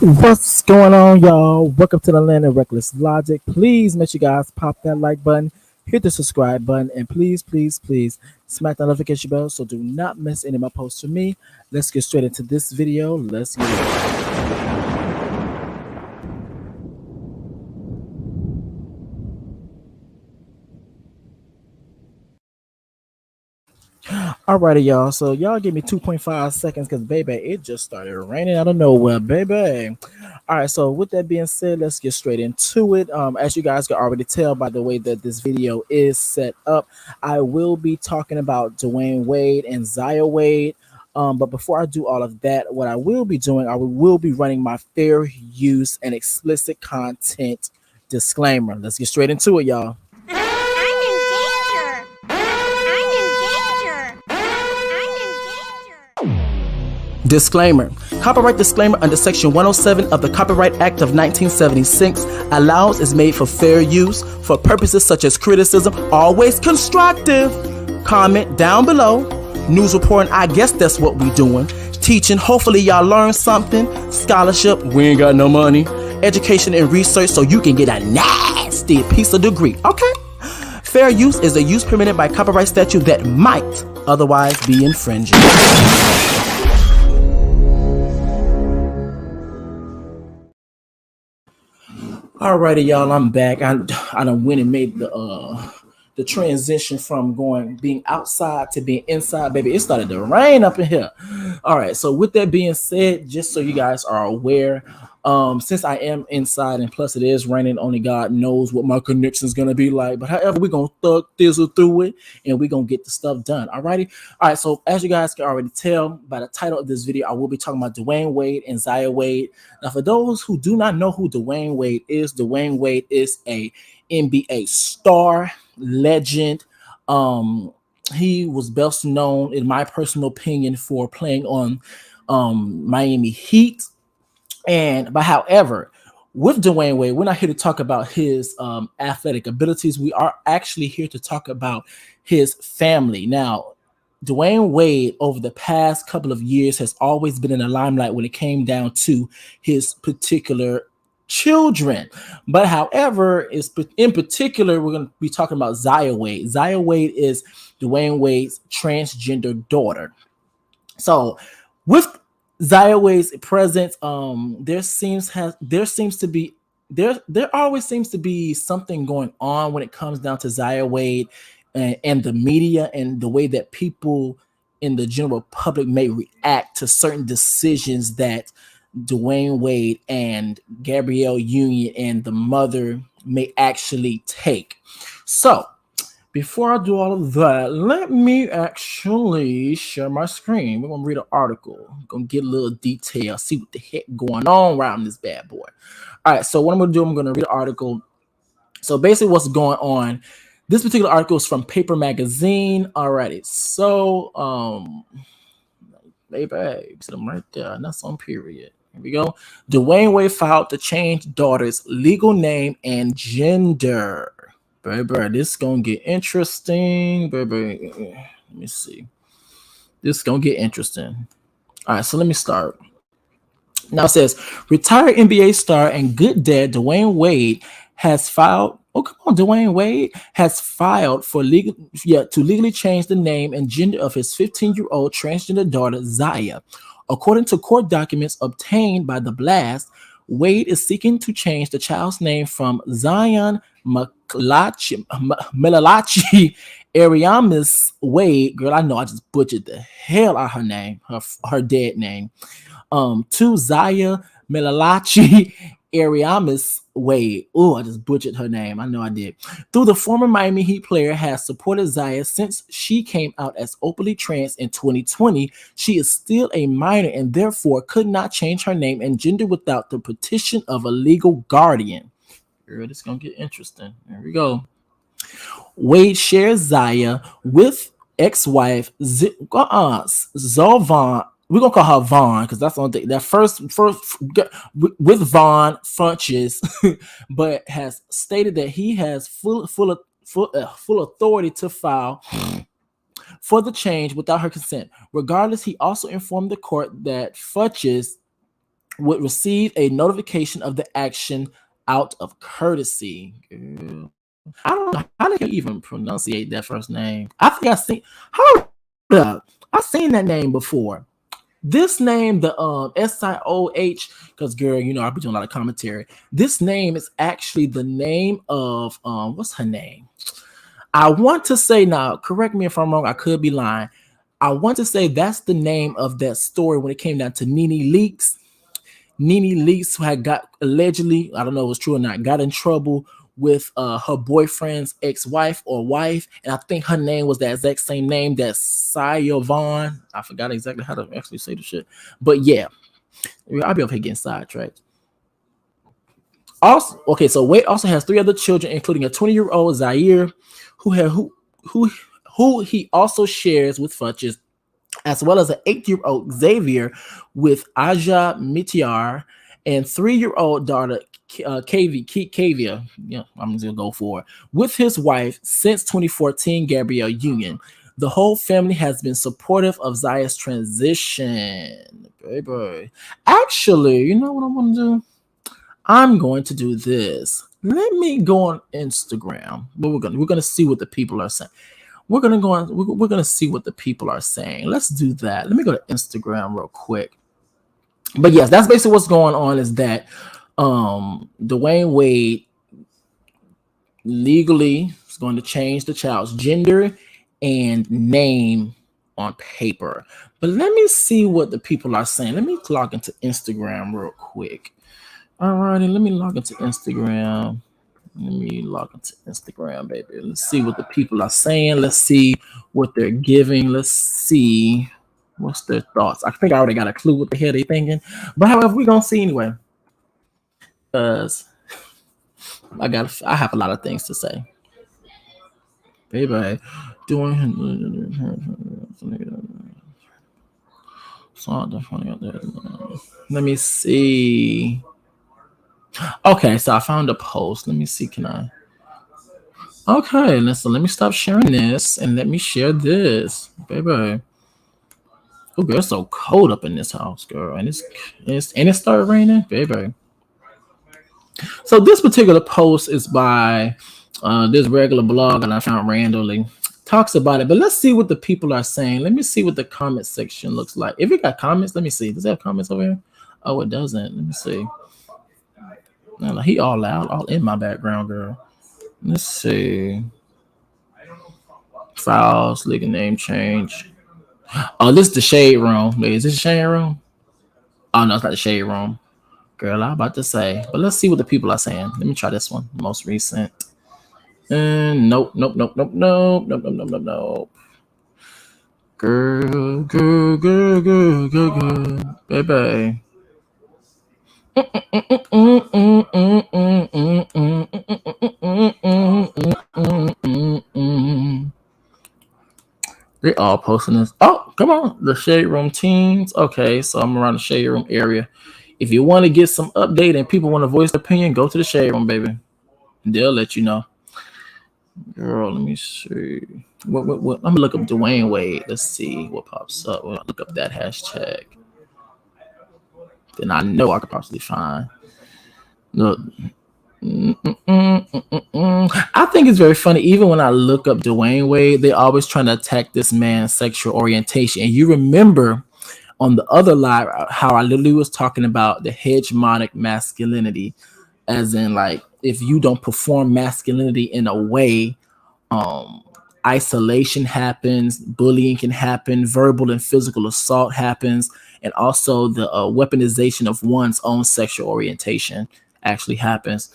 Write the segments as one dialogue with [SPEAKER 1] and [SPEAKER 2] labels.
[SPEAKER 1] What's going on, y'all? Welcome to the land of reckless logic. Please make sure you guys pop that like button, hit the subscribe button, and please smack the notification bell so do not miss any of my posts from me. Let's get straight into this video. Let's get it. Alrighty, y'all. So y'all give me 2.5 seconds because baby, it just started raining out of nowhere, baby. All right, so with that being said, let's get straight into it. As you guys can already tell by the way that this video is set up, I will be talking about Dwyane Wade and Zaya Wade. But before I do all of that, what I will be doing, I will be running my fair use and explicit content disclaimer. Let's get straight into it, y'all. Disclaimer. Copyright disclaimer under Section 107 of the Copyright Act of 1976 allows is made for fair use for purposes such as criticism, always constructive, comment down below, news reporting, I guess that's what we doing, teaching, hopefully y'all learn something, scholarship, we ain't got no money, education and research so you can get a nasty piece of degree, okay? Fair use is a use permitted by copyright statute that might otherwise be infringing. Alrighty, y'all, I'm back. I done went and made the transition from being outside to being inside, baby. It started to rain up in here. All right, so with that being said, just so you guys are aware, since I am inside and plus it is raining, only God knows what my connection is gonna be like. But however, we're gonna thug thizzle through it and we're gonna get the stuff done. Alrighty. All right, so as you guys can already tell by the title of this video, I will be talking about Dwyane Wade and Zaya Wade. Now, for those who do not know who Dwyane Wade is a NBA star, legend. He was best known, in my personal opinion, for playing on Miami Heat. But however, with Dwyane Wade, we're not here to talk about his athletic abilities. We are actually here to talk about his family. Now, Dwyane Wade, over the past couple of years, has always been in the limelight when it came down to his particular children. But however, in particular, we're going to be talking about Zaya Wade. Zaya Wade is Dwyane Wade's transgender daughter. So with Zaya Wade's presence, there always seems to be something going on when it comes down to Zaya Wade and the media and the way that people in the general public may react to certain decisions that Dwyane Wade and Gabrielle Union and the mother may actually take. So before I do all of that, let me actually share my screen. We're going to read an article. I'm going to get a little detail, see what the heck going on around this bad boy. All right, so what I'm going to do, I'm going to read an article. So basically what's going on, this particular article is from Paper Magazine. Alrighty, so, baby, see them right there. And that's on period. Here we go. Dwyane Wade filed to change daughter's legal name and gender. Baby, this gonna get interesting, baby. Let me see. This is gonna get interesting. All right, so let me start. Now it says retired NBA star and good dad Dwyane Wade has filed. Oh, come on, Dwyane Wade has filed for to legally change the name and gender of his 15-year-old transgender daughter Zaya. According to court documents obtained by The Blast, Wade is seeking to change the child's name from Zion Melalachi Ariamis Wade. Girl, I know I just butchered the hell out of her name, her dead name, to Zaya Melalachi Ariamis Wade. Oh, I just butchered her name. I know I did. Though the former Miami Heat player has supported Zaya since she came out as openly trans in 2020, she is still a minor and therefore could not change her name and gender without the petition of a legal guardian. Girl, this is going to get interesting. There we go. Wade shares Zaya with ex-wife Zolvan. We're gonna call her Vaughn because that's on that first with Vaughn Funches, but has stated that he has full authority to file for the change without her consent. Regardless, he also informed the court that Funches would receive a notification of the action out of courtesy. Girl. I don't know how they can even pronunciate that first name. I think I seen. Hold up, I seen that name before. This name, the SIOH, because girl, you know I be doing a lot of commentary. This name is actually the name of what's her name? I want to say now. Correct me if I'm wrong. I could be lying. I want to say that's the name of that story when it came down to Nene Leaks. Nene Leakes had got allegedly, I don't know if it's true or not, got in trouble with her boyfriend's ex-wife or wife, and I think her name was the exact same name that Zaya Vaughn. I forgot exactly how to actually say the shit, but yeah, I'll be over here getting sidetracked. Also, okay, so Wade also has three other children, including a 20-year-old Zaire, who had who who he also shares with Futches, as well as an 8-year-old Xavier with Aja Mitiar and 3-year-old daughter Kavia. Yeah, I'm just gonna go for it. With his wife since 2014, Gabrielle Union. The whole family has been supportive of Zaya's transition. Baby. Actually, you know what I'm gonna do? I'm going to do this. Let me go on Instagram. But we're gonna see what the people are saying. We're gonna go on. We're gonna see what the people are saying. Let's do that. Let me go to Instagram real quick. But yes, that's basically what's going on. Is that Dwyane Wade legally is going to change the child's gender and name on paper. But let me see what the people are saying. Let me log into Instagram real quick. Alrighty, let me log into Instagram. Let me log into Instagram, baby. Let's see what the people are saying. Let's see what they're giving. Let's see what's their thoughts. I think I already got a clue what the hell they're thinking. But however, we're gonna see anyway. Because I have a lot of things to say. Baby, doing something funny out there. Let me see. Okay, so I found a post. Let me see. Can I? Okay, listen. Let me stop sharing this and let me share this, baby. Oh, girl, it's so cold up in this house, girl, and it started raining, baby. So this particular post is by this regular blog, and I found randomly talks about it. But let's see what the people are saying. Let me see what the comment section looks like. If it got comments, let me see. Does it have comments over here? Oh, it doesn't. Let me see. No, he all loud, all in my background, girl. Let's see. Files, legal name change. Oh, this is the shade room. Wait, is this the shade room? Oh no, it's not the shade room. Girl, I'm about to say. But let's see what the people are saying. Let me try this one. Most recent. Nope, nope, nope, nope, nope, nope, nope, nope, nope, nope. Girl, girl, girl, girl, girl, girl, baby. They all posting this. Oh, come on. The Shade Room teens. Okay, so I'm around the Shade Room area. If you want to get some update and people want to voice their opinion, go to the Shade Room, baby. They'll let you know. Girl, let me see. What? I'm gonna look up Dwyane Wade. Let's see what pops up. When I look up that hashtag, then I know I could possibly find. Look, I think it's very funny. Even when I look up Dwyane Wade, they always trying to attack this man's sexual orientation. And you remember on the other live how I literally was talking about the hegemonic masculinity, as in like if you don't perform masculinity in a way, um isolation happens, bullying can happen, verbal and physical assault happens, and also the weaponization of one's own sexual orientation actually happens.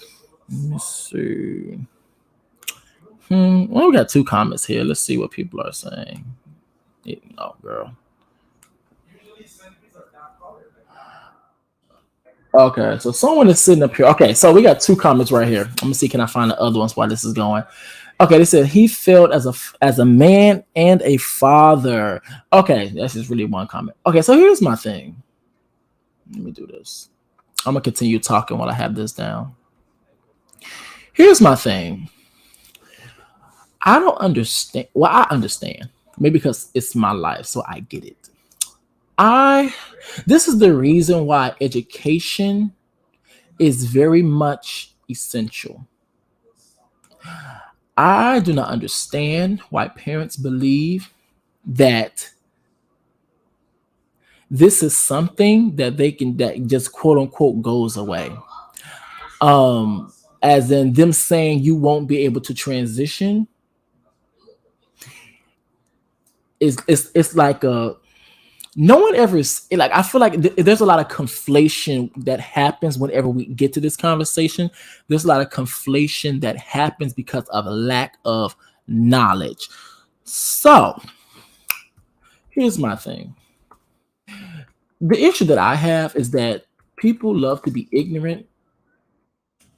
[SPEAKER 1] Let me see. Well, we got two comments here. Let's see what people are saying. Oh, girl. Okay, so someone is sitting up here. Okay, so we got two comments right here. Let me see, can I find the other ones while this is going? Okay, they said he failed as a man and a father. Okay, that's just really one comment. Okay, so here's my thing. Let me do this. I'm gonna continue talking while I have this down. Here's my thing. I don't understand. Well, I understand. Maybe because it's my life, so I get it. I This is the reason why education is very much essential. I do not understand why parents believe that this is something that they can that just quote unquote goes away. As in them saying you won't be able to transition it's like a no one ever like I feel like there's a lot of conflation that happens whenever we get to this conversation. There's a lot of conflation that happens because of a lack of knowledge. So here's my thing. The issue that I have is that people love to be ignorant.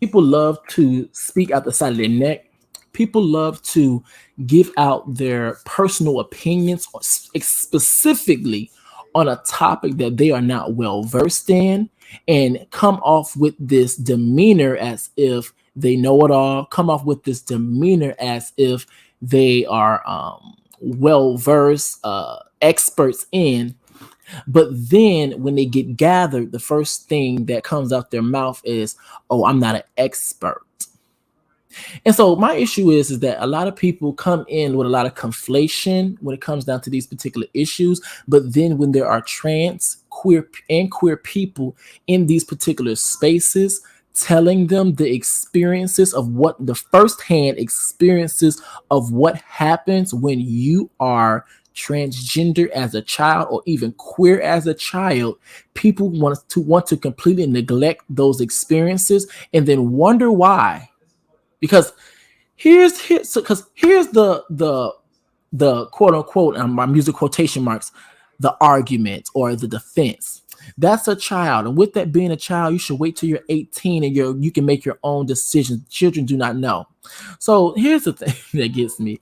[SPEAKER 1] People love to speak out the side of their neck. People love to give out their personal opinions specifically on a topic that they are not well versed in and come off with this demeanor as if they know it all, come off with this demeanor as if they are well versed, experts in. But then when they get gathered, the first thing that comes out their mouth is, "Oh, I'm not an expert." And so my issue is that a lot of people come in with a lot of conflation when it comes down to these particular issues. But then when there are trans, queer people in these particular spaces, telling them the experiences of what the firsthand experiences of what happens when you are transgender as a child or even queer as a child, people want to completely neglect those experiences and then wonder why. Because here's the quote unquote my music quotation marks, the argument or the defense. That's a child, and with that being a child, you should wait till you're 18 and you can make your own decisions. Children do not know. So here's the thing that gets me.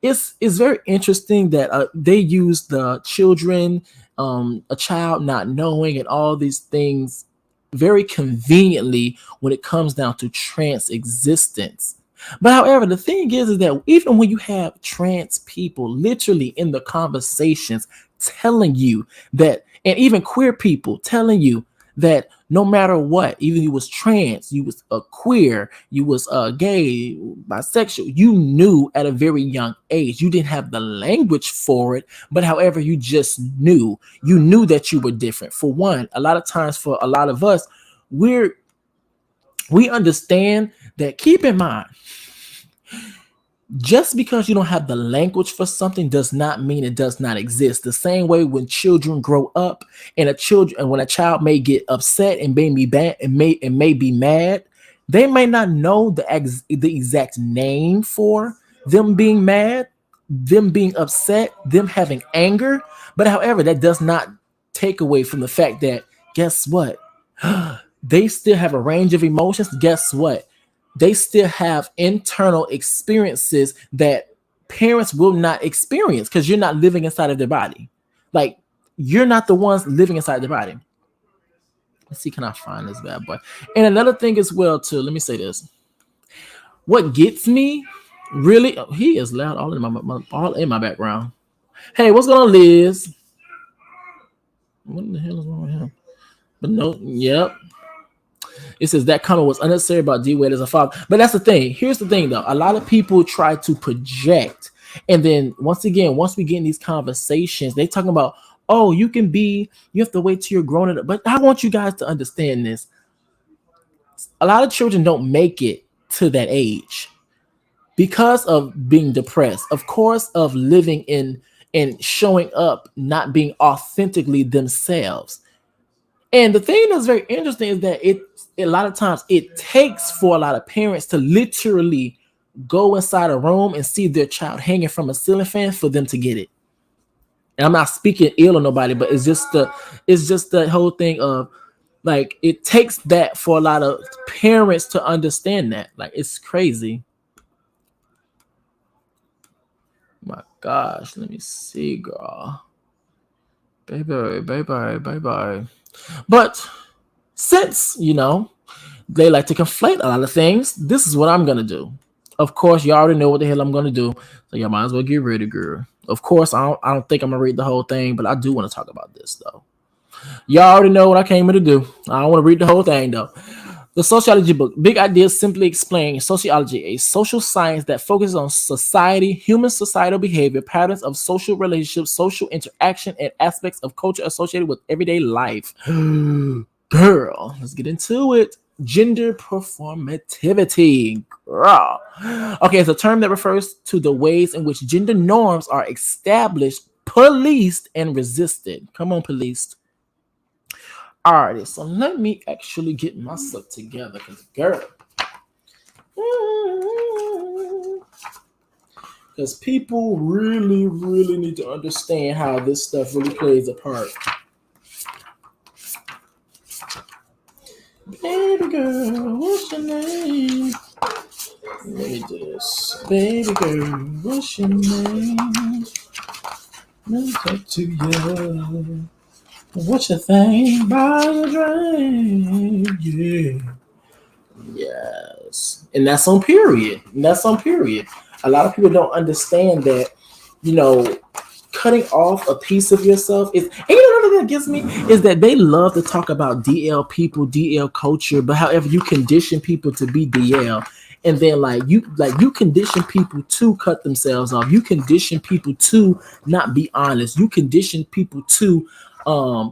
[SPEAKER 1] It's very interesting that they use the children, a child not knowing, and all these things very conveniently when it comes down to trans existence. But however, the thing is that even when you have trans people literally in the conversations telling you that, and even queer people telling you that no matter what, even you was trans, you was a queer, you was gay, bisexual, you knew at a very young age. You didn't have the language for it, but however, you just knew. You knew that you were different. For one, a lot of times for a lot of us, we understand that. Keep in mind, just because you don't have the language for something does not mean it does not exist. The same way when children grow up and when a child may get upset and may be bad and may be mad, they may not know the exact name for them being mad, them being upset, them having anger. But however, that does not take away from the fact that guess what? They still have a range of emotions. Guess what? They still have internal experiences that parents will not experience because you're not living inside of their body. Like you're not the ones living inside their body. Let's see, can I find this bad boy? And another thing as well, too. Let me say this. What gets me really, oh, he is loud all in all in my background. Hey, what's going on, Liz? What the hell is wrong with him? But no, yep. It says that comment was unnecessary about Dwyane as a father. But that's the thing. Here's the thing, though. A lot of people try to project. And then once again, once we get in these conversations, they talking about, oh, you have to wait till you're grown up. But I want you guys to understand this. A lot of children don't make it to that age because of being depressed, of course, of living in and showing up, not being authentically themselves. And the thing that's very interesting is that a lot of times it takes for a lot of parents to literally go inside a room and see their child hanging from a ceiling fan for them to get it. And I'm not speaking ill on nobody, but it's just the whole thing of like it takes that for a lot of parents to understand that. Like it's crazy. My gosh, let me see, girl. Bye bye, bye bye, bye bye. But since they like to conflate a lot of things, this is what I'm gonna do. Of course, you already know what the hell I'm gonna do, so y'all might as well get ready, girl. Of course, I don't think I'm gonna read the whole thing, but I do want to talk about this though. Y'all already know what I came here to do. I don't want to read the whole thing though. The sociology book, Big Ideas Simply Explain Sociology, a social science that focuses on society, human societal behavior, patterns of social relationships, social interaction, and aspects of culture associated with everyday life. Girl, let's get into it. Gender performativity. Girl. Okay, it's a term that refers to the ways in which gender norms are established, policed, and resisted. Come on, policed. Alrighty, so let me actually get myself together, because girl, because people really, really need to understand how this stuff really plays a part. Baby girl, what's your name? Let me do this. Baby girl, what's your name? Let me talk to you. What you think by the drain? Yeah. Yes. And that's on period. And that's on period. A lot of people don't understand that, you know, cutting off a piece of yourself is, and you know another thing that gets me is that they love to talk about DL people, DL culture, but however you condition people to be DL. And then like you condition people to cut themselves off. You condition people to not be honest. You condition people to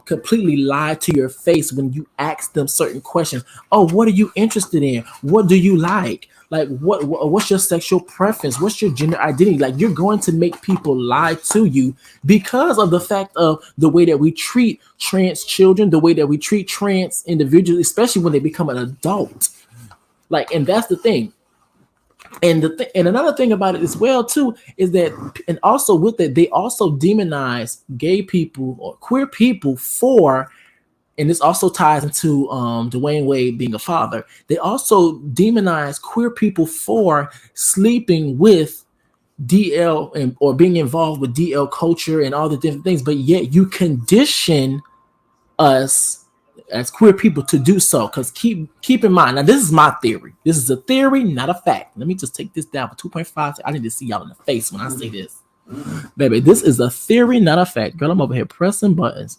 [SPEAKER 1] completely lie to your face when you ask them certain questions. Oh, what are you interested in? What do you like? Like what's your sexual preference? What's your gender identity? Like you're going to make people lie to you because of the fact of the way that we treat trans children, the way that we treat trans individuals, especially when they become an adult. Like, and that's the thing. And another thing about it as well too is that, and also with it, they also demonize gay people or queer people for, and this also ties into Dwyane Wade being a father. They also demonize queer people for sleeping with DL and or being involved with DL culture and all the different things, but yet you condition us as queer people to do so. Because keep in mind, now this is my theory. This is a theory, not a fact. Let me just take this down for 2.5. I need to see y'all in the face when I say this. Baby, this is a theory, not a fact. Girl, I'm over here pressing buttons.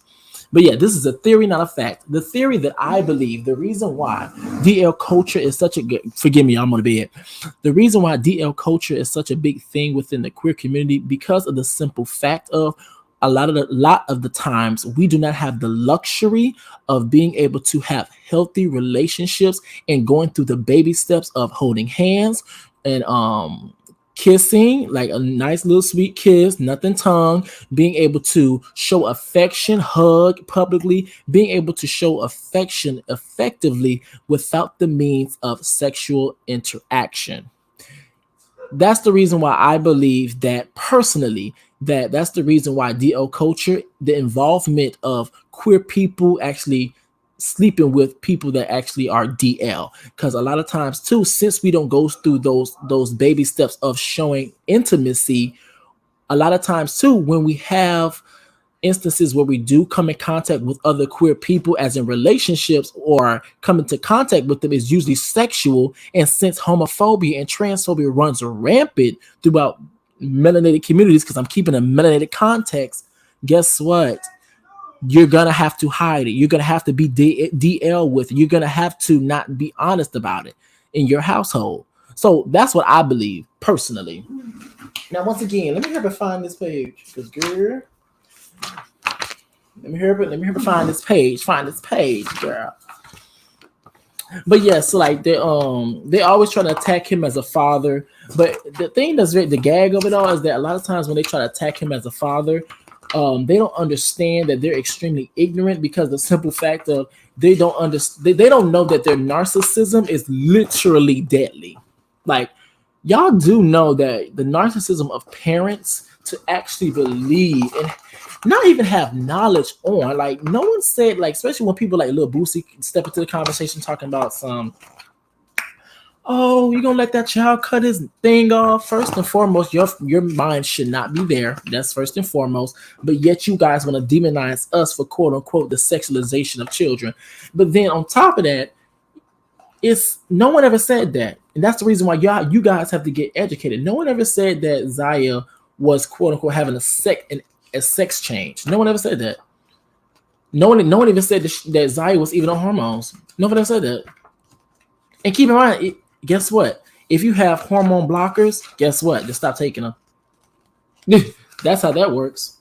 [SPEAKER 1] But yeah, this is a theory, not a fact. The theory that I believe, the reason why DL culture is such a good, forgive me, I'm on the bed. The reason why DL culture is such a big thing within the queer community, because of the simple fact of a lot of the times we do not have the luxury of being able to have healthy relationships and going through the baby steps of holding hands and kissing, like a nice little sweet kiss, nothing tongue, being able to show affection, hug publicly, being able to show affection effectively without the means of sexual interaction. That's the reason why I believe that personally, that's the reason why DL culture, the involvement of queer people actually sleeping with people that actually are DL, because a lot of times too, since we don't go through those baby steps of showing intimacy, a lot of times too, when we have instances where we do come in contact with other queer people as in relationships or come into contact with them, is usually sexual. And since homophobia and transphobia runs rampant throughout melanated communities, because I'm keeping a melanated context, guess what? You're gonna have to hide it. You're gonna have to be DL with it. You're gonna have to not be honest about it in your household. So that's what I believe personally. Now, once again, let me help her find this page, because girl, let me help her find this page. Find this page, girl. But yeah, so like they always try to attack him as a father. But the thing that's the gag of it all is that a lot of times when they try to attack him as a father, they don't understand that they're extremely ignorant, because the simple fact of they don't understand, they don't know that their narcissism is literally deadly. Like, y'all do know that the narcissism of parents to actually believe and not even have knowledge on, like, no one said, like, especially when people like Lil Boosie step into the conversation talking about some, oh, you're gonna let that child cut his thing off. First and foremost, your mind should not be there. That's first and foremost. But yet you guys want to demonize us for quote unquote the sexualization of children. But then on top of that, It's no one ever said that, and that's the reason why you guys have to get educated. No one ever said that Zaya was quote unquote having a sex change. No one ever said that. No one even said that Zaya was even on hormones. Nobody ever said that. And keep in mind, guess what? If you have hormone blockers, guess what? Just stop taking them. That's how that works.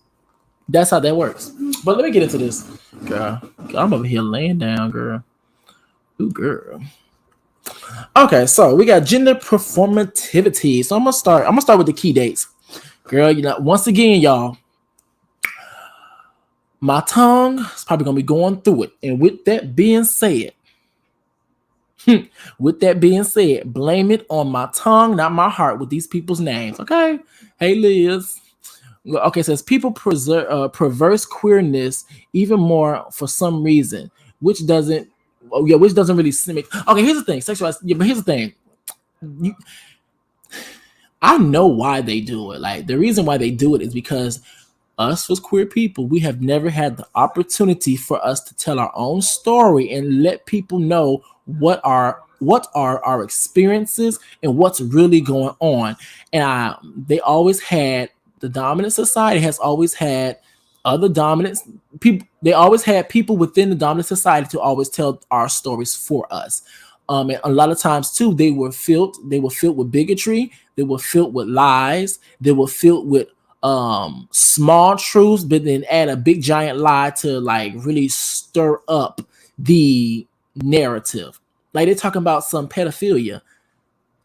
[SPEAKER 1] That's how that works. But let me get into this, girl. I'm over here laying down, girl. Ooh, girl. Okay, so we got gender performativity. So I'm gonna start with the key dates. Girl, once again, y'all, my tongue is probably gonna be going through it. And with that being said, blame it on my tongue, not my heart, with these people's names. Okay. Hey, Liz. Okay, it says people perverse queerness even more for some reason, which doesn't really make. Okay, here's the thing, sexualized. Yeah, but here's the thing. I know why they do it. Like, the reason why they do it is because us as queer people, we have never had the opportunity for us to tell our own story and let people know what are our experiences and what's really going on. And they always had the dominant society has always had other dominant people. They always had people within the dominant society to always tell our stories for us. And a lot of times too, they were filled with bigotry. They were filled with lies. They were filled with small truths, but then add a big giant lie to like really stir up the narrative. Like, they're talking about some pedophilia.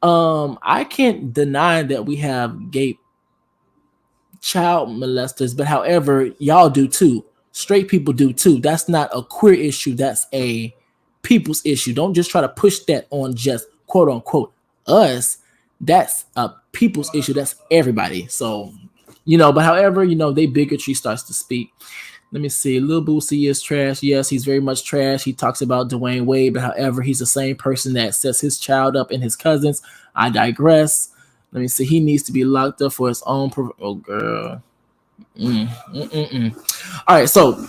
[SPEAKER 1] I can't deny that we have gay child molesters, but however, y'all do too. Straight people do too. That's not a queer issue. That's a people's issue. Don't just try to push that on just quote unquote us. That's a people's issue. That's everybody. So, but however, they bigotry starts to speak. Let me see. Lil Boosie is trash. Yes, he's very much trash. He talks about Dwyane Wade, but however, he's the same person that sets his child up and his cousins. I digress. Let me see. He needs to be locked up for his own. Oh, girl. All right. So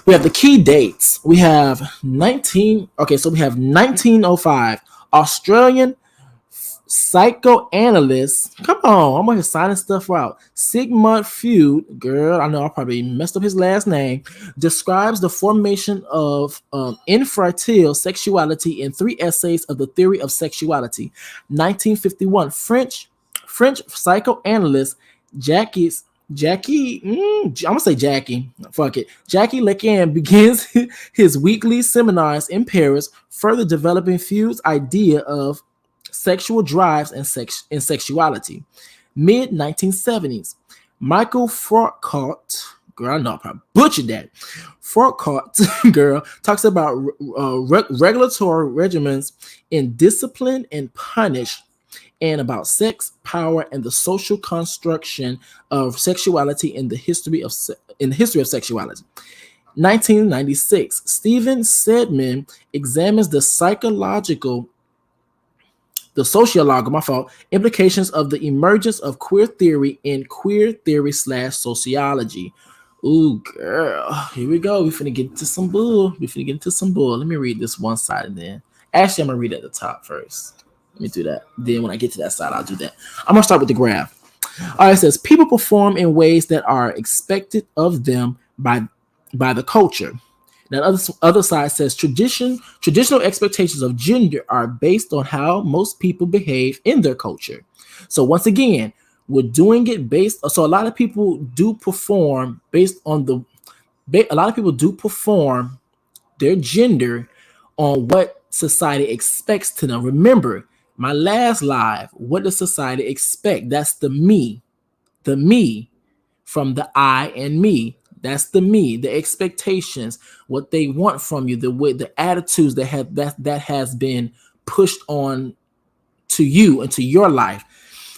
[SPEAKER 1] we have the key dates. We have 19. Okay. So we have 1905. Australian psychoanalyst. Come on. I'm going to sign stuff out. Sigmund Freud. Girl, I know I probably messed up his last name. Describes the formation of infertile sexuality in 3 essays of the theory of sexuality. 1951. French psychoanalyst Jackie, I'm gonna say Jackie. Fuck it. Jackie Lacan begins his weekly seminars in Paris, further developing Freud's idea of sexual drives and sexuality. Mid 1970s, Michael Foucault, girl, I know I probably butchered that. Foucault, girl, talks about regulatory regimens in discipline and punish, and about sex, power, and the social construction of sexuality in the history of sexuality. 1996, Stephen Sedman examines the sociological implications of the emergence of queer theory in queer theory / sociology. Ooh, girl, here we go. We finna get into some bull. Let me read this one side and then. Actually, I'm gonna read at the top first. Let me do that. Then when I get to that side, I'll do that. I'm gonna start with the graph. All right, it says people perform in ways that are expected of them by the culture. Now, the other side says traditional expectations of gender are based on how most people behave in their culture. So once again, we're doing it based. So a lot of people do perform based on a lot of people do perform their gender on what society expects to them. Remember, my last live, what does society expect? That's the me from the I and me. That's the me, the expectations, what they want from you, the attitudes that has been pushed on to you and to your life.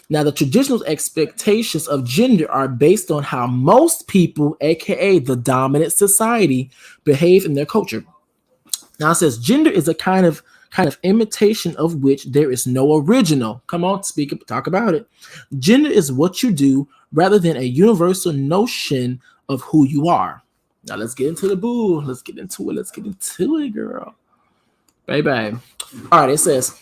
[SPEAKER 1] Now, the traditional expectations of gender are based on how most people, aka the dominant society, behave in their culture. Now, it says gender is a kind of imitation of which there is no original. Come on, talk about it. Gender is what you do rather than a universal notion of who you are. Now let's get into the boo. Let's get into it, girl. Baby. All right, it says,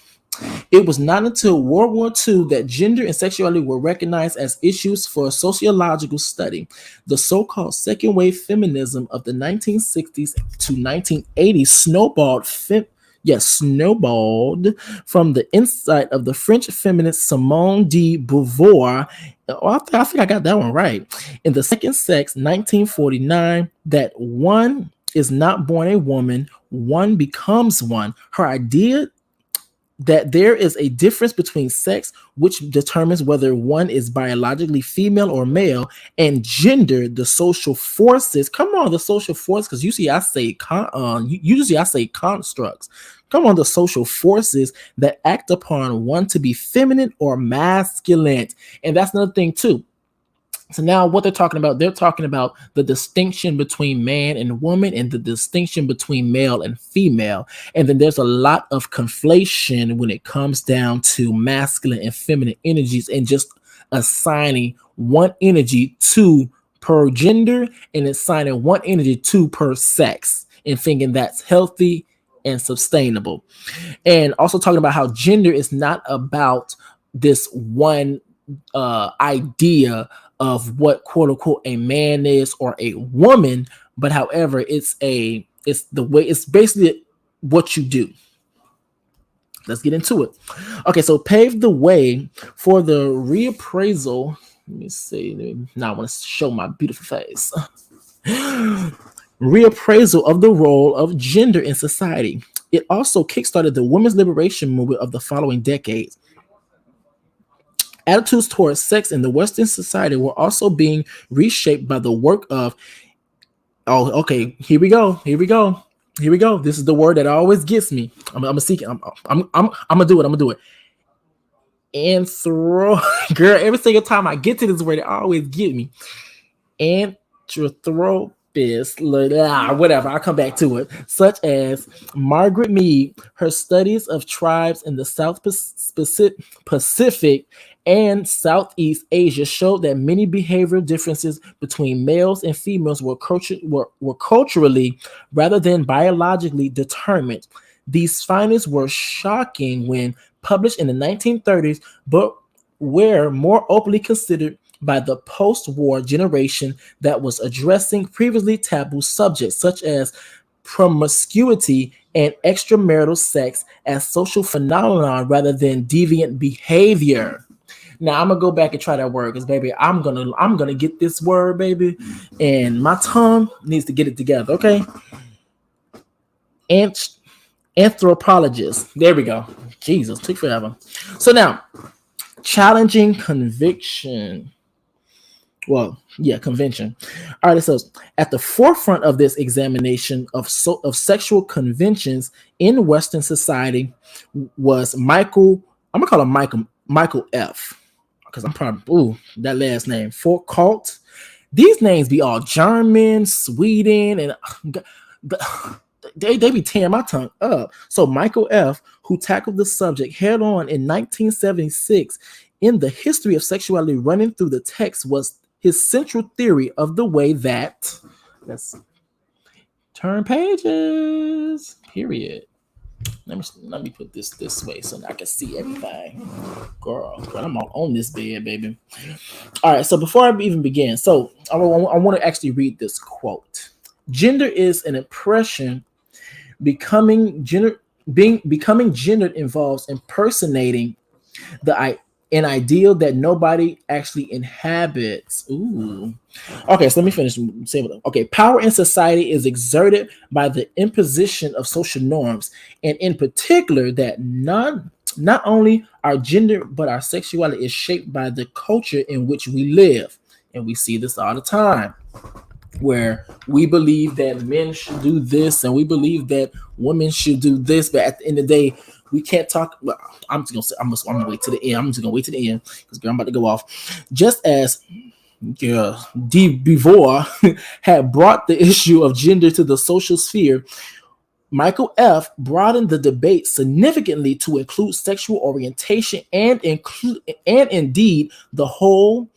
[SPEAKER 1] it was not until World War II that gender and sexuality were recognized as issues for sociological study. The so-called second wave feminism of the 1960s to 1980s snowballed from the insight of the French feminist Simone de Beauvoir. Oh, I think I got that one right. In The Second Sex, 1949, that one is not born a woman, one becomes one. Her idea that there is a difference between sex, which determines whether one is biologically female or male, and gender, the social forces. Come on, the social force, because usually I say usually I say constructs. Come on, the social forces that act upon one to be feminine or masculine, and that's another thing too. So now what they're talking about the distinction between man and woman and the distinction between male and female. And then there's a lot of conflation when it comes down to masculine and feminine energies and just assigning one energy to per gender and assigning one energy to per sex and thinking that's healthy and sustainable. And also talking about how gender is not about this one idea of what quote unquote a man is or a woman, but however, it's the way, it's basically what you do. Let's get into it. Okay, so paved the way for the reappraisal. Let me see. Now I want to show my beautiful face. Reappraisal of the role of gender in society. It also kickstarted the women's liberation movement of the following decades. Attitudes towards sex in the Western society were also being reshaped by the work of, oh, okay, here we go, here we go, here we go. This is the word that always gets me. I'm gonna seek it. I'm gonna do it. I'm gonna do it. Anthro, girl. Every single time I get to this word, it always get me. Anthropist, whatever, I'll come back to it, such as Margaret Mead, her studies of tribes in the South Pacific and Southeast Asia showed that many behavioral differences between males and females were culturally rather than biologically determined. These findings were shocking when published in the 1930s, but were more openly considered by the post-war generation that was addressing previously taboo subjects such as promiscuity and extramarital sex as social phenomenon rather than deviant behavior. Now I'm gonna go back and try that word because baby, I'm gonna get this word, baby, and my tongue needs to get it together. Okay, anthropologist. There we go. Jesus, took forever. So now, challenging conviction. Well, yeah, convention. All right, so at the forefront of this examination of sexual conventions in Western society was Michael. I'm gonna call him Michael F. Because I'm probably that last name Foucault. These names be all German, Sweden, and they be tearing my tongue up. So Michael F., who tackled the subject head on in 1976 in the history of sexuality running through the text, was his central theory of the way that, let's turn pages, period. Let me put this way so that I can see everything. Girl, I'm on this bed, baby. All right, so before I even begin, so I want to actually read this quote. Gender is an impression. Becoming gendered involves impersonating an ideal that nobody actually inhabits. Ooh. Okay, so let me finish saying what. Okay, power in society is exerted by the imposition of social norms, and in particular, that not only our gender but our sexuality is shaped by the culture in which we live, and we see this all the time, where we believe that men should do this and we believe that women should do this, but at the end of the day, we can't talk. Well, I'm just gonna say I'm gonna wait to the end. I'm just gonna wait to the end because I'm about to go off. Just as de Beauvoir had brought the issue of gender to the social sphere, Michael F. broadened the debate significantly to include sexual orientation and indeed the whole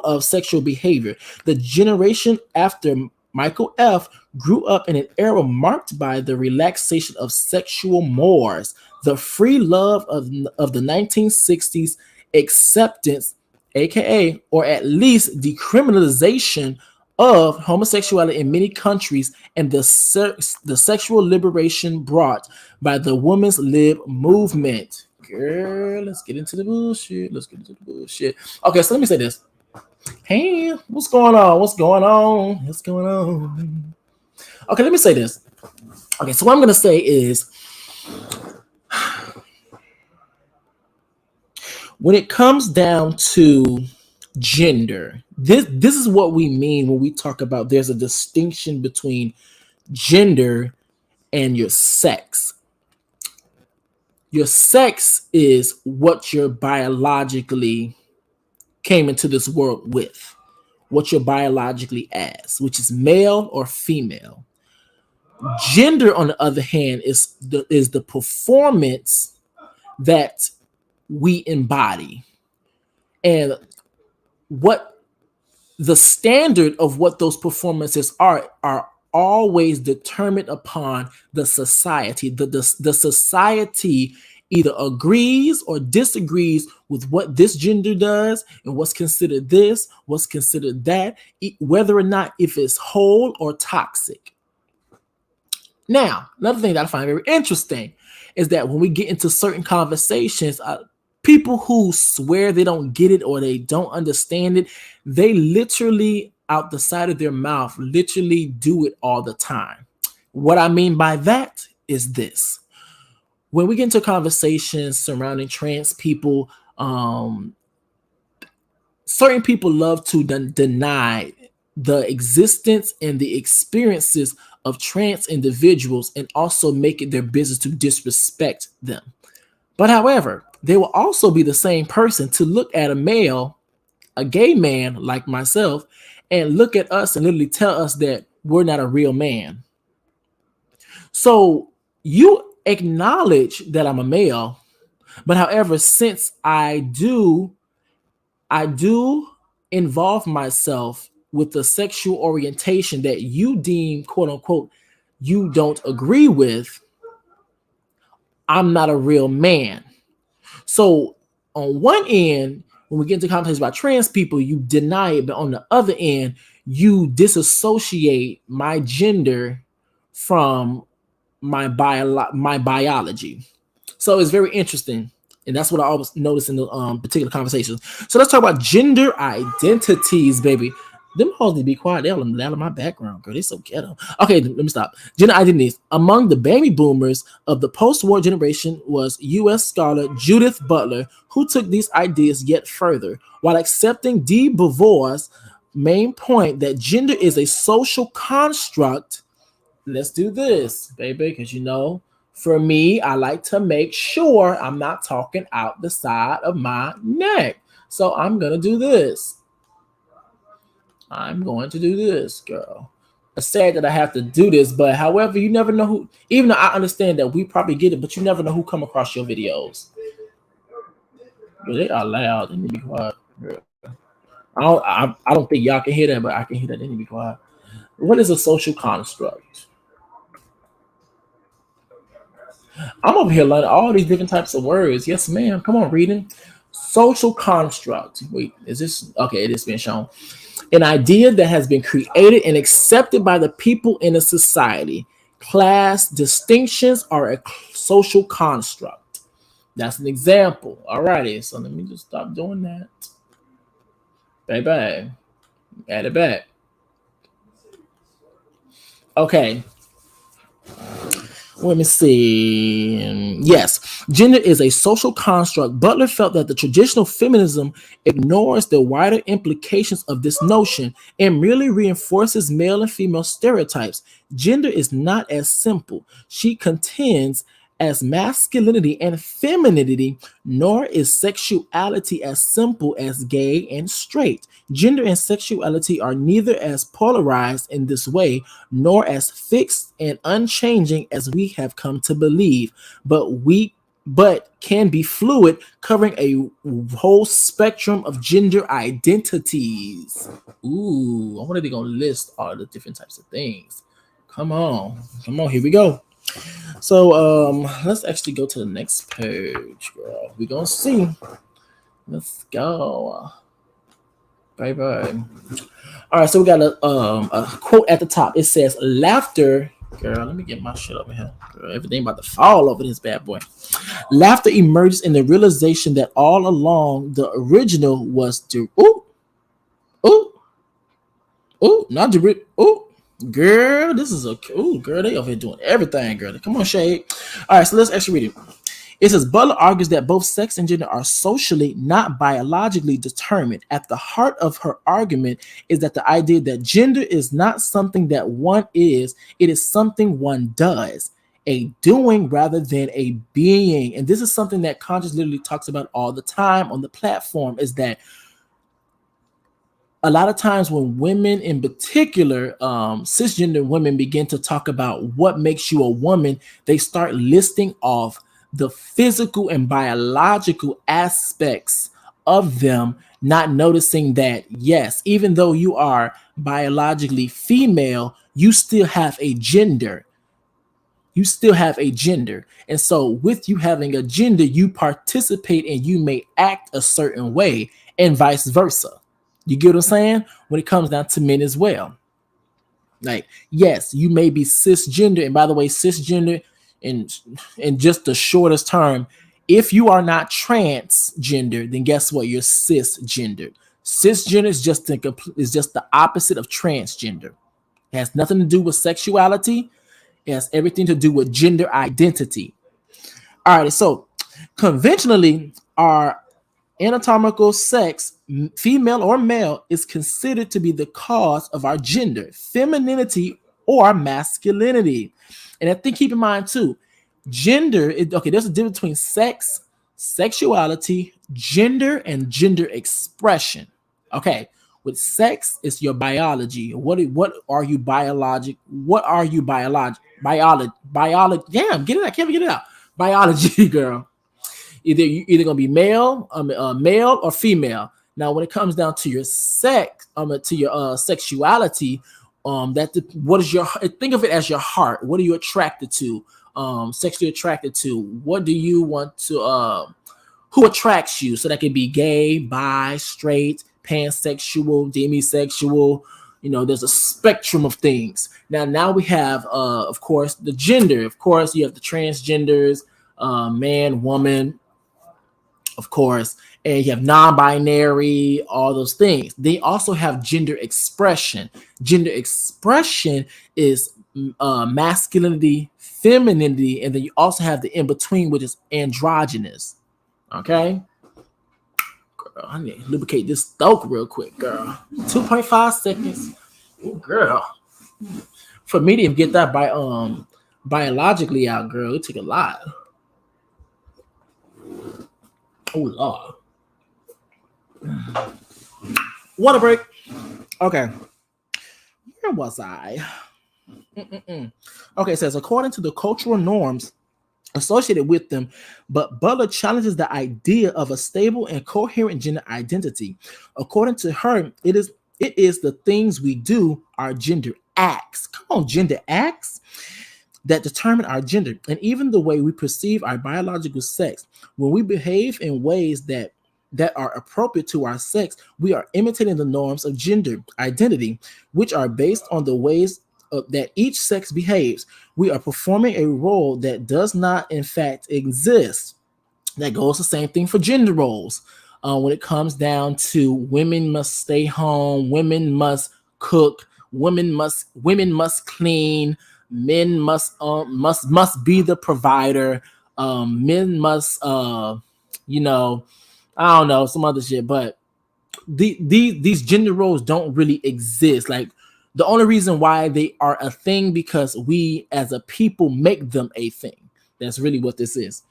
[SPEAKER 1] of sexual behavior. The generation after Michael F. grew up in an era marked by the relaxation of sexual mores, the free love of the 1960s, acceptance, aka, or at least decriminalization of homosexuality in many countries, and the sexual liberation brought by the women's lib movement. Girl, let's get into the bullshit. Let's get into the bullshit. Okay, so let me say this. Hey, what's going on? What's going on? What's going on? Okay, let me say this. Okay, so what I'm gonna say is when it comes down to gender, this is what we mean when we talk about there's a distinction between gender and your sex. Your sex is what you're biologically came into this world with, what you're biologically as, which is male or female. Gender, on the other hand, is the performance that we embody, and what the standard of what those performances are always determined upon the society. The society either agrees or disagrees with what this gender does and what's considered this, what's considered that, whether or not if it's whole or toxic. Now, another thing that I find very interesting is that when we get into certain conversations, people who swear they don't get it or they don't understand it, they literally, out the side of their mouth, literally do it all the time. What I mean by that is this. When we get into conversations surrounding trans people, certain people love to deny the existence and the experiences of trans individuals and also make it their business to disrespect them. But however, they will also be the same person to look at a male, a gay man like myself, and look at us and literally tell us that we're not a real man. So you acknowledge that I'm a male, but however, since I do involve myself with the sexual orientation that you deem, quote unquote, you don't agree with, I'm not a real man. So on one end, when we get into conversations about trans people, you deny it, but on the other end, you disassociate my gender from my biology. So it's very interesting. And that's what I always notice in the particular conversations. So let's talk about gender identities, baby. Them hoes need to be quiet. They're out of my background, girl. They so ghetto. Okay, let me stop. Gender identities. Among the baby boomers of the post-war generation was U.S. scholar Judith Butler, who took these ideas yet further, while accepting de Beauvoir's main point that gender is a social construct. Let's do this, baby, because for me, I like to make sure I'm not talking out the side of my neck. So I'm going to do this. I'm going to do this, girl. It's sad that I have to do this, but however, you never know who, even though I understand that we probably get it, but you never know who come across your videos. Girl, they are loud. They need to be quiet. Girl. I don't think y'all can hear that, but I can hear that. They need to be quiet. What is a social construct? I'm over here learning all these different types of words. Yes, ma'am. Come on, reading. Social construct. Wait, is this okay? It is being shown. An idea that has been created and accepted by the people in a society. Class distinctions are a social construct. That's an example. Alrighty, so let me just stop doing that. Bye. Add it back. Okay. Let me see. Yes, gender is a social construct. Butler felt that the traditional feminism ignores the wider implications of this notion and merely reinforces male and female stereotypes. Gender is not as simple, she contends, as masculinity and femininity, nor is sexuality as simple as gay and straight. Gender and sexuality are neither as polarized in this way, nor as fixed and unchanging as we have come to believe, but but can be fluid, covering a whole spectrum of gender identities. Ooh, I wonder if they're gonna list all the different types of things. Come on, here we go. So let's actually go to the next page, girl. We're gonna see. Let's go. Bye bye. All right, so we got a quote at the top. It says, "Laughter." Girl, let me get my shit over here. Girl, everything about to fall over this bad boy. Laughter emerges in the realization that all along the original was to ooh not the girl. This is a girl. They over here doing everything, girl. Come on, Shade. All right, so let's actually read it. It says Butler argues that both sex and gender are socially, not biologically determined. At the heart of her argument is that the idea that gender is not something that one is, it is something one does. A doing rather than a being. And this is something that Conscious literally talks about all the time on the platform, is that a lot of times when women in particular, cisgender women, begin to talk about what makes you a woman, they start listing off the physical and biological aspects of them, not noticing that, yes, even though you are biologically female, you still have a gender. You still have a gender. And so with you having a gender, you participate and you may act a certain way, and vice versa. You get what I'm saying? When it comes down to men as well. Like, yes, you may be cisgender. And by the way, cisgender, in just the shortest term, if you are not transgender, then guess what? You're cisgender. Cisgender is just the opposite of transgender. It has nothing to do with sexuality. It has everything to do with gender identity. All right, so conventionally, our anatomical sex, female or male, is considered to be the cause of our gender, femininity or masculinity. And I think, keep in mind too, gender is okay. There's a difference between sex, sexuality, gender, and gender expression. Okay, with sex, it's your biology. What are you biologic? What are you biology? Damn, get it out. Can't get it out. Biology, girl. Either gonna be male or female. Now, when it comes down to your sex, to your sexuality, what is your, think of it as your heart. What are you attracted to? Sexually attracted to? What do you want to? Who attracts you? So that could be gay, bi, straight, pansexual, demisexual. You know, there's a spectrum of things. Now we have, of course, the gender. Of course, you have the transgenders, man, woman, of course, and you have non-binary, all those things. They also have gender expression. Gender expression is masculinity, femininity, and then you also have the in-between, which is androgynous. Okay? Girl, I need to lubricate this stoke real quick, girl. 2.5 seconds. Ooh, girl. For me to get that biologically out, girl, it took a lot. Oh, Lord. Water break. Okay. Where was I? Okay, it says, according to the cultural norms associated with them, but Butler challenges the idea of a stable and coherent gender identity. According to her, it is the things we do, our gender acts. Come on, gender acts that determine our gender, and even the way we perceive our biological sex. When we behave in ways that are appropriate to our sex, we are imitating the norms of gender identity, which are based on the ways that each sex behaves. We are performing a role that does not, in fact, exist. That goes the same thing for gender roles. When it comes down to women must stay home, women must cook, women must clean, men must be the provider. Men must, you know, I don't know, some other shit. But these gender roles don't really exist. Like, the only reason why they are a thing because we as a people make them a thing. That's really what this is.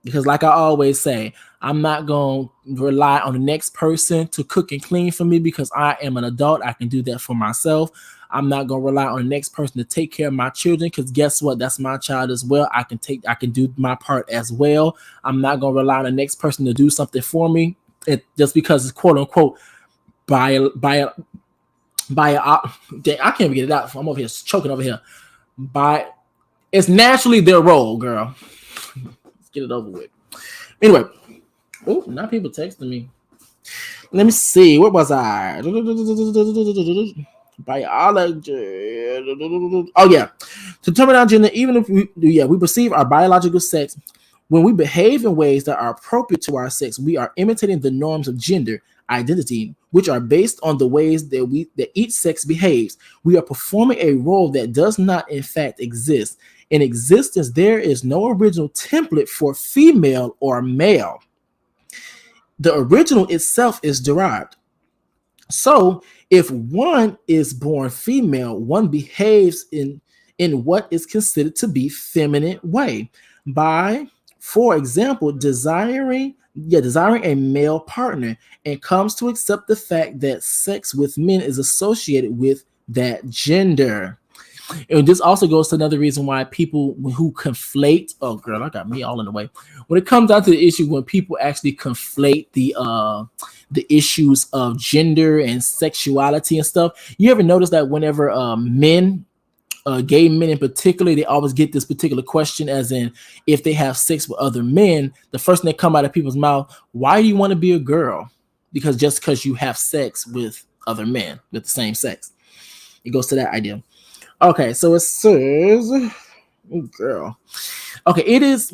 [SPEAKER 1] Because like I always say, I'm not going to rely on the next person to cook and clean for me because I am an adult. I can do that for myself. I'm not gonna rely on the next person to take care of my children, because guess what? That's my child as well. I can do my part as well. I'm not gonna rely on the next person to do something for me, just because it's quote unquote by dang, I can't even get it out. I'm over here choking over here. By It's naturally their role, girl. Let's get it over with. Anyway, oh, now people texting me. Let me see. What was I? Biology. Oh yeah. To determine our gender, even if we perceive our biological sex, when we behave in ways that are appropriate to our sex, we are imitating the norms of gender identity, which are based on the ways that each sex behaves. We are performing a role that does not, in fact, exist. In existence, there is no original template for female or male. The original itself is derived. So, if one is born female, one behaves in what is considered to be feminine way by, for example, desiring a male partner, and comes to accept the fact that sex with men is associated with that gender. And this also goes to another reason why people who conflate, oh girl, I got me all in the way. When it comes down to the issue, when people actually conflate the issues of gender and sexuality and stuff, you ever notice that whenever men, gay men in particular, they always get this particular question, as in if they have sex with other men, the first thing that come out of people's mouth, why do you want to be a girl? Because you have sex with other men with the same sex. It goes to that idea. Okay, so it says, oh girl. Okay, it is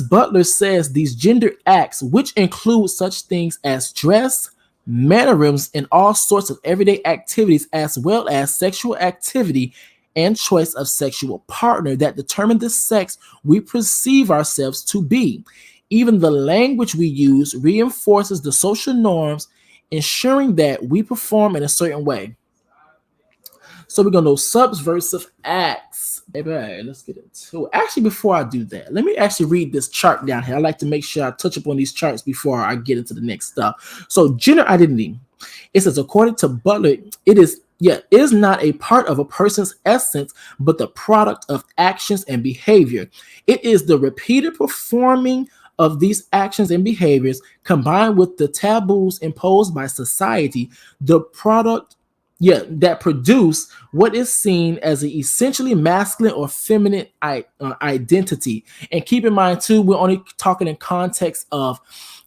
[SPEAKER 1] Butler says these gender acts, which include such things as dress, mannerisms, and all sorts of everyday activities, as well as sexual activity and choice of sexual partner, that determine the sex we perceive ourselves to be. Even the language we use reinforces the social norms, ensuring that we perform in a certain way. So we're gonna know subversive acts. Baby, let's get into it. Actually, before I do that, let me actually read this chart down here. I like to make sure I touch upon these charts before I get into the next stuff. So gender identity. It says, according to Butler, is not a part of a person's essence, but the product of actions and behavior. It is the repeated performing of these actions and behaviors, combined with the taboos imposed by society, the product that produce what is seen as an essentially masculine or feminine identity. And keep in mind too, we're only talking in context of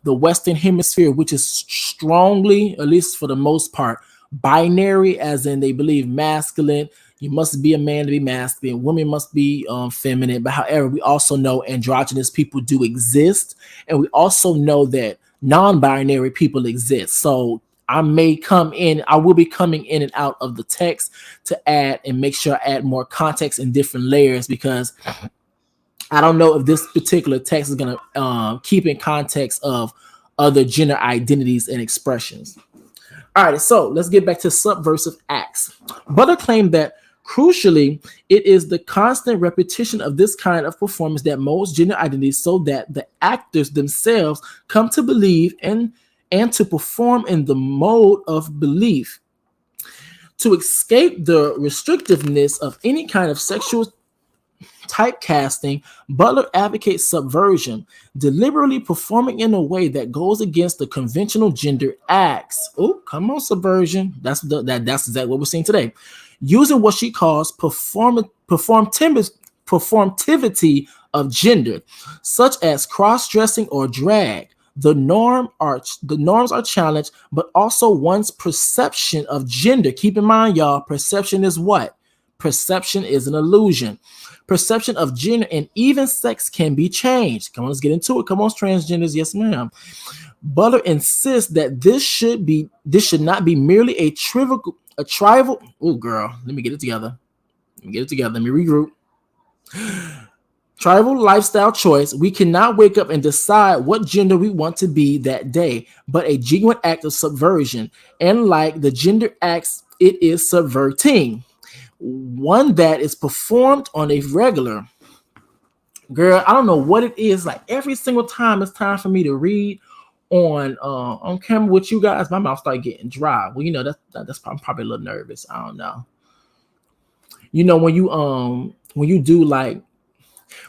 [SPEAKER 1] the Western Hemisphere, which is strongly, at least for the most part, binary, as in they believe masculine. You must be a man to be masculine. Women must be feminine. But however, we also know androgynous people do exist, and we also know that non-binary people exist. So I will be coming in and out of the text to add and make sure I add more context in different layers, because I don't know if this particular text is going to keep in context of other gender identities and expressions. All right, so let's get back to subversive acts. Butler claimed that, crucially, it is the constant repetition of this kind of performance that molds gender identities, so that the actors themselves come to believe and to perform in the mode of belief. To escape the restrictiveness of any kind of sexual typecasting, Butler advocates subversion, deliberately performing in a way that goes against the conventional gender acts. Oh, come on, subversion. That's exactly what we're seeing today. Using what she calls performativity of gender, such as cross-dressing or drag. The norms are challenged, but also one's perception of gender. Keep in mind, y'all, perception is what? Perception is an illusion. Perception of gender and even sex can be changed. Come on, let's get into it. Come on, transgenders. Yes, ma'am. Butler insists that this should not be merely a tribal. Oh, girl, let me get it together. Let me regroup. Tribal lifestyle choice. We cannot wake up and decide what gender we want to be that day, but a genuine act of subversion. And like the gender acts it is subverting, one that is performed on a regular. Girl, I don't know what it is. Like every single time it's time for me to read on camera with you guys, my mouth start getting dry. Well, that's I'm probably a little nervous. I don't know. when you do like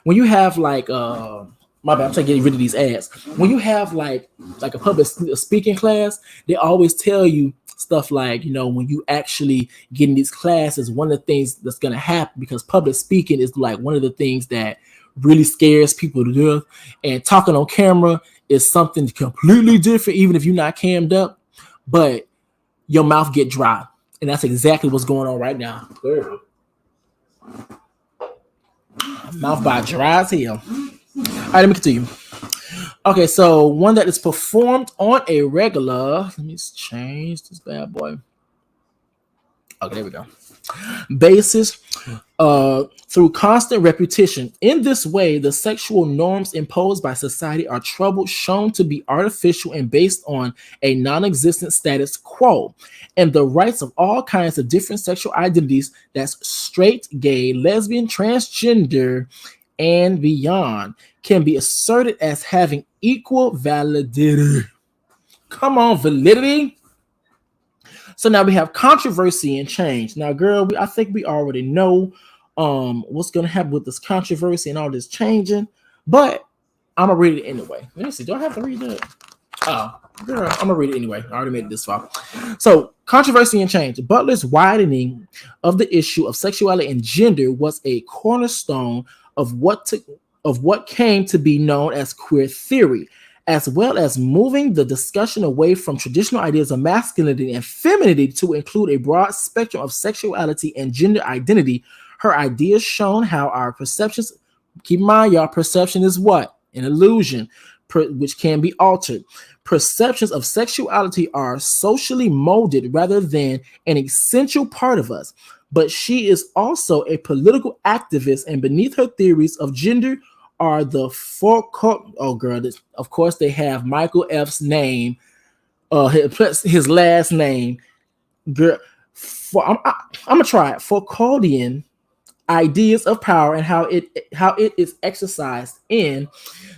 [SPEAKER 1] when you have like my bad, I'm trying to get rid of these ads. When you have like a public speaking class, they always tell you stuff like, when you actually get in these classes, one of the things that's gonna happen, because public speaking is like one of the things that really scares people to death. And talking on camera is something completely different, even if you're not cammed up, but your mouth get dry. And that's exactly what's going on right now. Mouth by dry as hell. All right, let me continue. Okay, so one that is performed on a regular. Let me change this bad boy. Okay, there we go. Basis through constant repetition. In this way, the sexual norms imposed by society are troubled, shown to be artificial and based on a non-existent status quo, and the rights of all kinds of different sexual identities, that's straight, gay, lesbian, transgender, and beyond, can be asserted as having equal validity. Come on, validity. So now we have controversy and change. Now, girl, I think we already know what's going to happen with this controversy and all this changing, but I'm going to read it anyway. Let me see. Do I have to read it? Oh, girl, I'm going to read it anyway. I already made it this far. So, controversy and change. Butler's widening of the issue of sexuality and gender was a cornerstone of what came to be known as queer theory, as well as moving the discussion away from traditional ideas of masculinity and femininity to include a broad spectrum of sexuality and gender identity. Her ideas shown how our perceptions, keep in mind, y'all, perception is what? An illusion, which can be altered. Perceptions of sexuality are socially molded rather than an essential part of us. But she is also a political activist, and beneath her theories of gender are the four. Oh, girl! Of course, they have Michael F's name, his last name. Girl, I'm gonna try it. Foucauldian ideas of power and how it is exercised in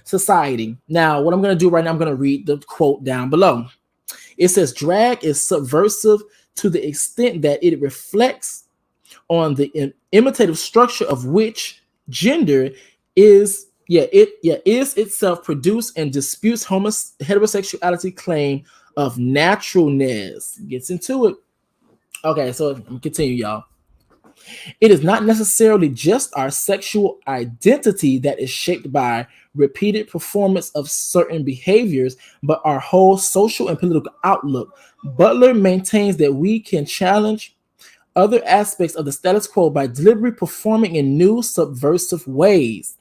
[SPEAKER 1] society. Now, what I'm gonna do right now, I'm gonna read the quote down below. It says, "Drag is subversive to the extent that it reflects on the imitative structure of which gender is is itself produced and disputes heterosexuality claim of naturalness." Gets into it. Okay, so let me continue, y'all. It is not necessarily just our sexual identity that is shaped by repeated performance of certain behaviors, but our whole social and political outlook. Butler maintains that we can challenge other aspects of the status quo by deliberately performing in new subversive ways.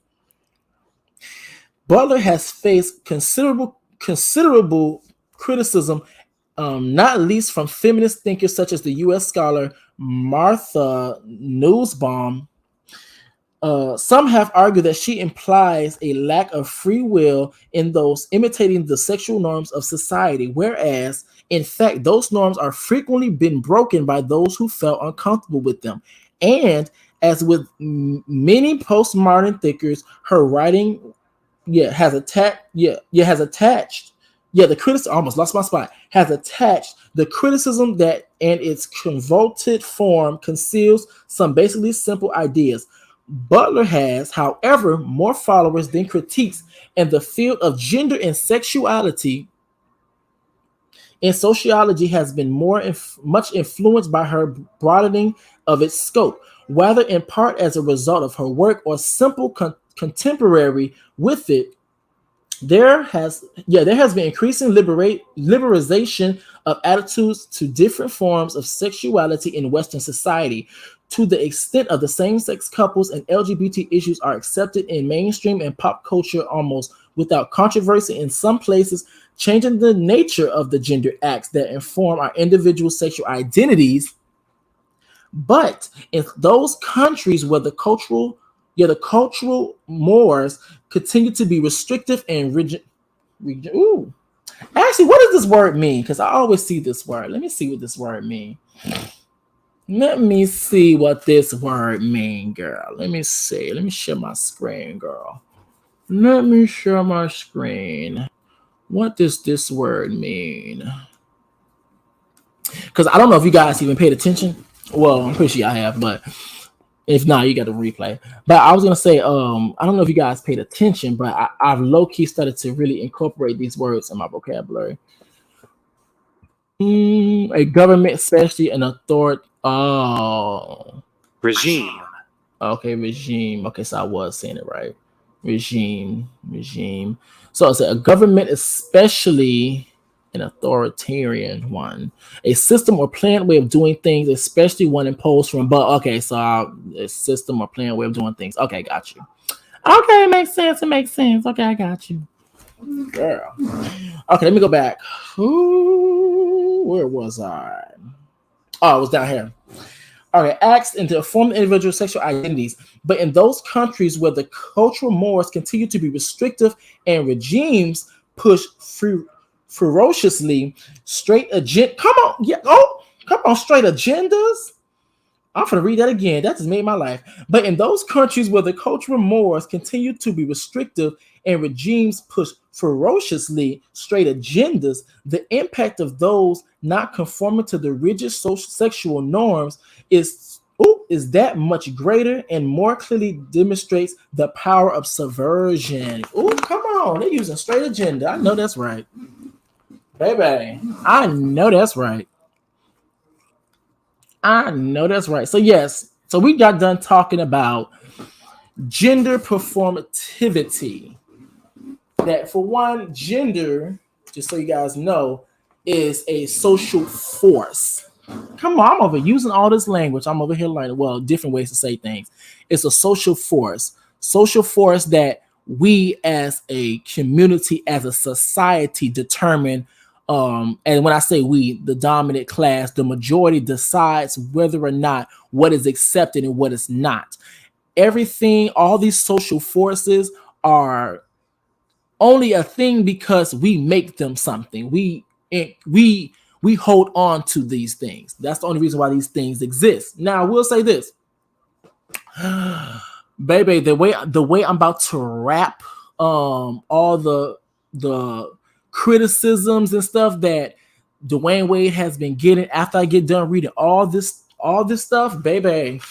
[SPEAKER 1] Butler has faced considerable criticism, not least from feminist thinkers such as the U.S. scholar Martha Nussbaum. Some have argued that she implies a lack of free will in those imitating the sexual norms of society, whereas, in fact, those norms are frequently been broken by those who felt uncomfortable with them. And as with many postmodern thinkers, her writing has attached the criticism. Almost lost my spot. Has attached the criticism that in its convoluted form conceals some basically simple ideas. Butler has, however, more followers than critiques in the field of gender and sexuality. And sociology has been much influenced by her broadening of its scope, whether in part as a result of her work or simple contemporary with it. There has been increasing liberalization of attitudes to different forms of sexuality in Western society, to the extent of the same-sex couples and LGBT issues are accepted in mainstream and pop culture almost without controversy in some places, changing the nature of the gender acts that inform our individual sexual identities. But in those countries where the cultural mores continue to be restrictive and rigid. Ooh. Actually, what does this word mean? Because I always see this word. Let me see what this word means. Let me see what this word mean, girl. Let me see. Let me share my screen, girl. Let me share my screen. What does this word mean? Because I don't know if you guys even paid attention. Well, I'm pretty sure I have, but If not, you got to replay. But I was gonna say, I don't know if you guys paid attention, but I've low key started to really incorporate these words in my vocabulary. A government, especially an authority. Oh,
[SPEAKER 2] Regime.
[SPEAKER 1] okay, regime. Okay, so I was saying it right. Regime. So it's a government, especially an authoritarian one, a system or planned way of doing things, especially one imposed from above. Okay, so a system or planned way of doing things. Okay, got you. Okay, it makes sense. It makes sense. Okay, I got you, girl. Okay, let me go back. Ooh, where was I? Oh, it was down here. Okay, acts into form individual sexual identities, but in those countries where the cultural mores continue to be restrictive and regimes push ferociously straight agenda. Come on, yeah, oh, come on, straight agendas. I'm gonna read that again. That just made my life. But in those countries where the cultural mores continue to be restrictive and regimes push ferociously straight agendas, the impact of those not conforming to the rigid social sexual norms is that much greater and more clearly demonstrates the power of subversion. Oh, come on, they're using straight agenda. I know that's right, baby. I know that's right. I know that's right. So yes, so we got done talking about gender performativity. That for one, gender, just so you guys know, is a social force. Come on, I'm over using all this language. I'm over here learning, well, different ways to say things. It's a social force. Social force that we as a community, as a society determine and when I say we, the dominant class, the majority decides whether or not what is accepted and what is not. Everything, all these social forces are only a thing because we make them something. We hold on to these things. That's the only reason why these things exist. Now, I will say this, baby, the way I'm about to wrap all the criticisms and stuff that Dwyane Wade has been getting after I get done reading all this stuff, baby.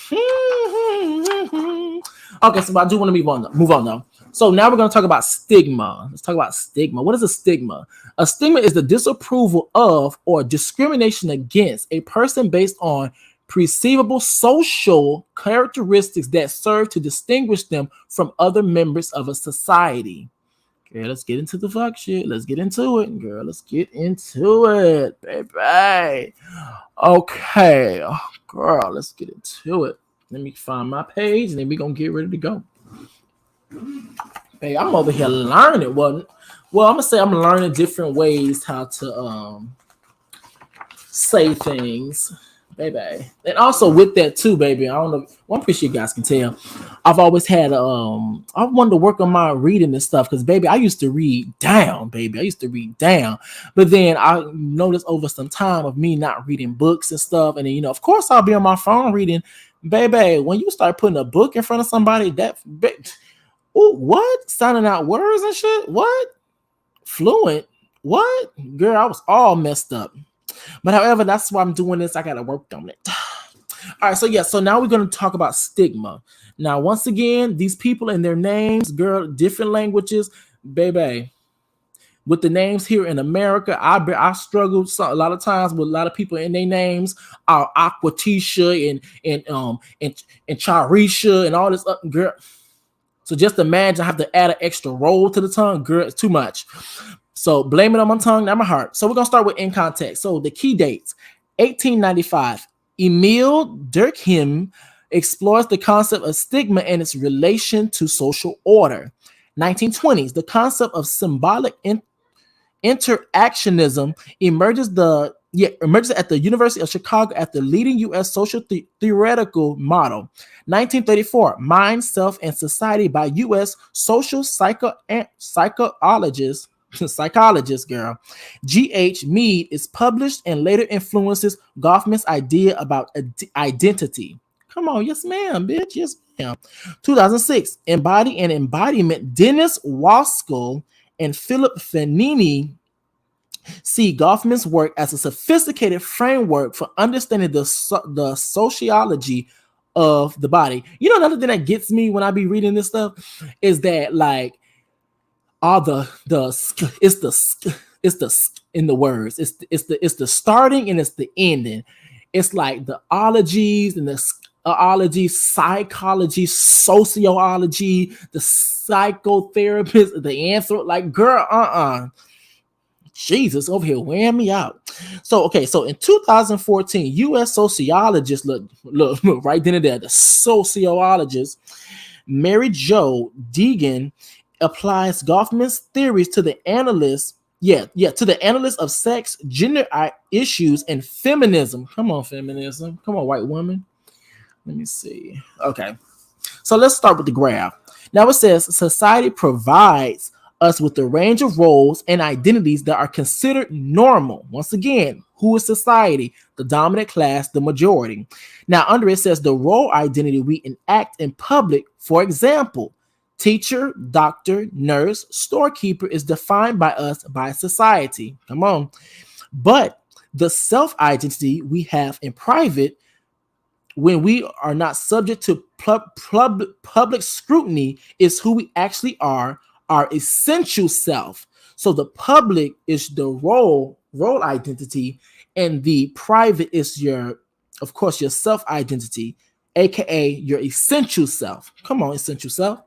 [SPEAKER 1] Okay, so I do want to move on though. So now we're going to talk about stigma. Let's talk about stigma. What is a stigma? A stigma is the disapproval of or discrimination against a person based on perceivable social characteristics that serve to distinguish them from other members of a society. Okay, let's get into the fuck shit. Let's get into it, girl. Let's get into it, baby. Okay, oh, girl, let's get into it. Let me find my page, and then we're gonna get ready to go. Hey, I'm over here learning. Well, I'm gonna say I'm learning different ways how to say things, baby. And also with that too, baby. I don't know. Well, I'm pretty sure you guys can tell. I've always had I wanted to work on my reading and stuff because, baby, I used to read down, baby. I used to read down, but then I noticed over some time of me not reading books and stuff, and then of course, I'll be on my phone reading, baby. When you start putting a book in front of somebody, oh, what? Sounding out words and shit? What? Fluent? What? Girl, I was all messed up. But however, that's why I'm doing this. I gotta work on it. All right, so yeah, so now we're gonna talk about stigma. Now, once again, these people and their names, girl, different languages, baby. With the names here in America, I struggled a lot of times with a lot of people in their names, Aquatisha and Charisha and all this girl. So just imagine I have to add an extra roll to the tongue, girl. It's too much. So blame it on my tongue, not my heart. So we're gonna start with in context. So the key dates: 1895. Emile Durkheim explores the concept of stigma and its relation to social order. 1920s. The concept of symbolic interactionism emerges at the University of Chicago as the leading U.S. social theoretical model. 1934, Mind, Self, and Society by U.S. social psychologist, girl, G.H. Mead is published and later influences Goffman's idea about identity. Come on, yes ma'am, bitch, yes ma'am. 2006, Embody and Embodiment, Dennis Waskell and Philip Fanini see Goffman's work as a sophisticated framework for understanding the sociology of the body. You know, another thing that gets me when I be reading this stuff is that like all it's the in the words. It's the starting and it's the ending. It's like the ologies and the ology, psychology, sociology, the psychotherapist, the answer. Like, girl, Jesus, over here wearing me out. So, okay, so in 2014, U.S. sociologist, look right then and there, the sociologist Mary Jo Deegan applies Goffman's theories to the analysts. To the analyst of sex, gender issues, and feminism. Come on, feminism. Come on, white woman. Let me see. Okay. So let's start with the graph. Now it says society provides us with a range of roles and identities that are considered normal. Once again, who is society? The dominant class, the majority. Now under it says the role identity we enact in public, for example, teacher, doctor, nurse, storekeeper is defined by us by society. Come on. But the self-identity we have in private, when we are not subject to public scrutiny, is who we actually are, our essential self. So the public is the role identity, and the private is of course, your self identity, aka your essential self. Come on, essential self.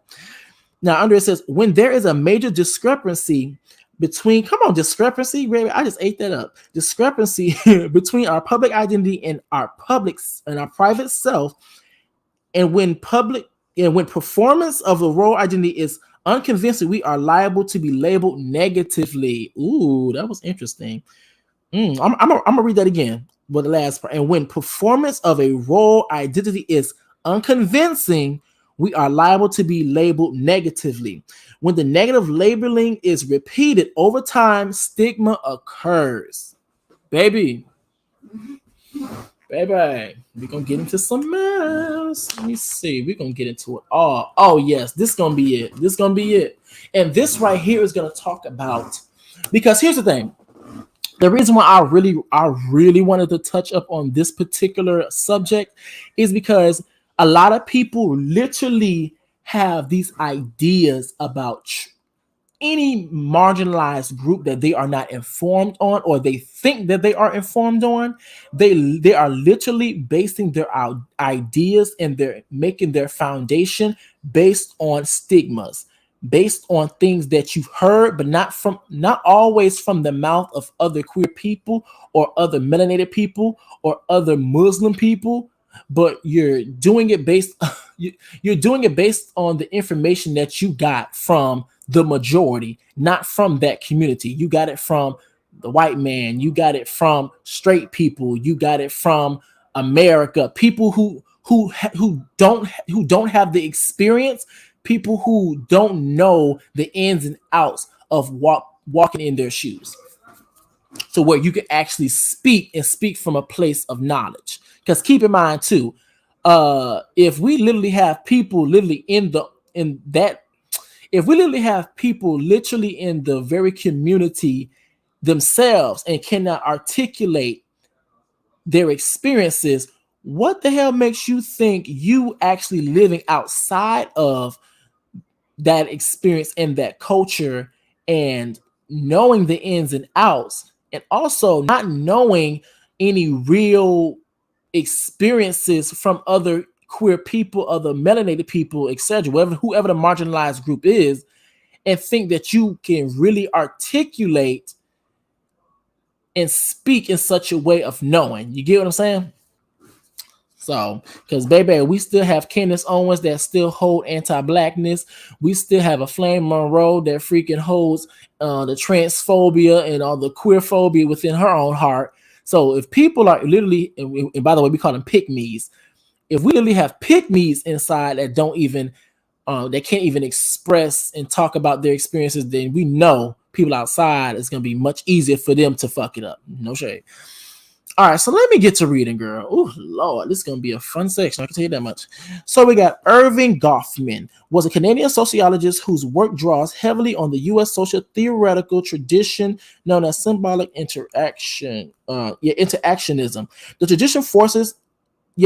[SPEAKER 1] Now under it says when there is a major discrepancy between, come on, discrepancy, baby, I just ate that up. Discrepancy between our public identity and our private self, and when performance of the role identity is unconvincing, we are liable to be labeled negatively. Ooh, that was interesting. I'm gonna read that again. But the last part. And when performance of a role identity is unconvincing, we are liable to be labeled negatively. When the negative labeling is repeated over time, stigma occurs. Baby, we're gonna get into some else. Let me see. We're gonna get into it all. Oh, yes, this is gonna be it. This is gonna be it. And this right here is gonna talk about, because here's the thing. The reason why I really wanted to touch up on this particular subject is because a lot of people literally have these ideas about any marginalized group that they are not informed on, or they think that they are informed on. They are literally basing their ideas, and they're making their foundation based on stigmas, based on things that you've heard, but not always from the mouth of other queer people or other melanated people or other Muslim people, but you're doing it based on the information that you got from the majority, not from that community. You got it from the white man, you got it from straight people, you got it from America, people who don't have the experience, people who don't know the ins and outs of walking in their shoes. So where you can actually speak from a place of knowledge. Because keep in mind too, if we literally have people literally in the very community themselves and cannot articulate their experiences, what the hell makes you think you actually living outside of that experience and that culture, and knowing the ins and outs, and also not knowing any real experiences from other queer people, other melanated people, etc., whoever the marginalized group is, and think that you can really articulate and speak in such a way of knowing? You get what I'm saying? So, because baby, we still have Candace Owens that still hold anti-blackness. We still have a Flame Monroe that freaking holds the transphobia and all the queer phobia within her own heart. So if people are literally, and by the way, we call them pick-me's. If we literally have pick-me's inside that don't even, they can't even express and talk about their experiences, then we know people outside, it's going to be much easier for them to fuck it up. No shade. All right, so let me get to reading, girl. Oh, Lord, this is going to be a fun section. I can tell you that much. So we got Irving Goffman, was a Canadian sociologist whose work draws heavily on the U.S. social theoretical tradition known as symbolic interactionism. The tradition forces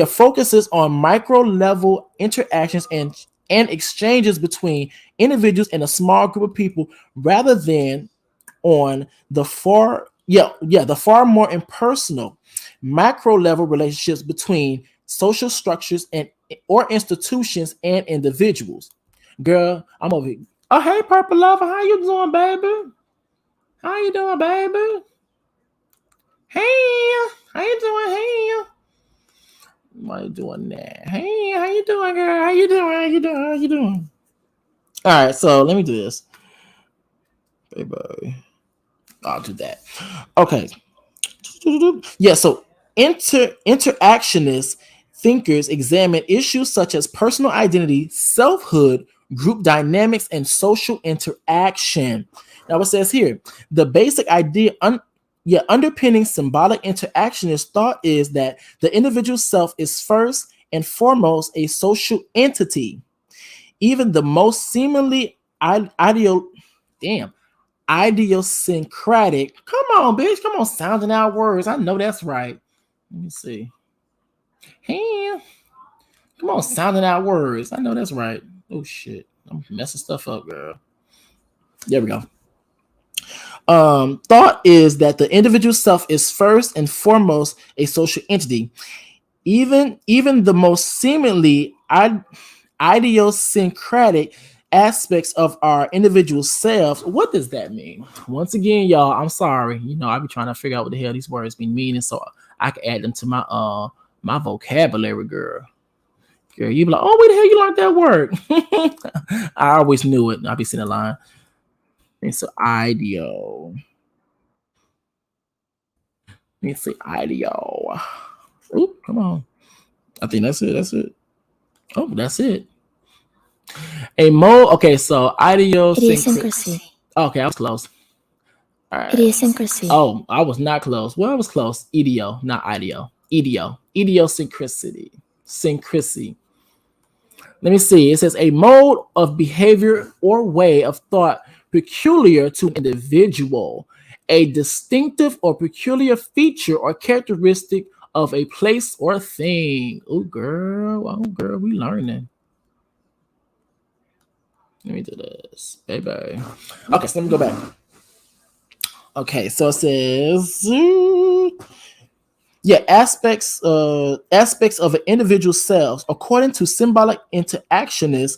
[SPEAKER 1] focuses on micro level interactions and exchanges between individuals and a small group of people rather than on the far more impersonal macro level relationships between social structures and or institutions and individuals. Girl, I'm over here. Oh, hey, Purple Lover, how you doing, baby? How you doing, baby? Hey, how you doing? Hey, why you doing that? Hey, how you doing, girl? How you doing? How you doing? How you doing? All right, so let me do this, baby. I'll do that. Okay. Yeah, so interactionist thinkers examine issues such as personal identity, selfhood, group dynamics, and social interaction. Now, it says here the basic idea underpinning symbolic interactionist thought is that the individual self is first and foremost a social entity. Even the most seemingly damn idiosyncratic. Come on, bitch. Come on, sounding out words. I know that's right. Let me see. Hey, come on, sounding out words. I know that's right. Oh shit, I'm messing stuff up, girl. There we go. Thought is that the individual self is first and foremost a social entity. Even the most seemingly idiosyncratic aspects of our individual selves. What does that mean? Once again, y'all, I'm sorry. I be trying to figure out what the hell these words be meaning so I can add them to my vocabulary, girl. Girl, you be like, oh, where the hell you learned that word? I always knew it. I'll be sitting in line. It's so ideo. Let's see, ideo. Oop, come on. I think that's it. That's it. Oh, that's it. A mode. Okay, so idiosyncrasy. Okay, I was close. All right.
[SPEAKER 2] Idiosyncrasy.
[SPEAKER 1] Oh, I was not close. Well, I was close. Idio, not ideo. Idio. Idiosyncrasy. Syncrasy. Let me see. It says a mode of behavior or way of thought peculiar to an individual, a distinctive or peculiar feature or characteristic of a place or thing. Oh, girl. We learning. Let me do this, baby. Okay, so let me go back. Okay, so it says, aspects of an individual's selves, according to symbolic interactionists,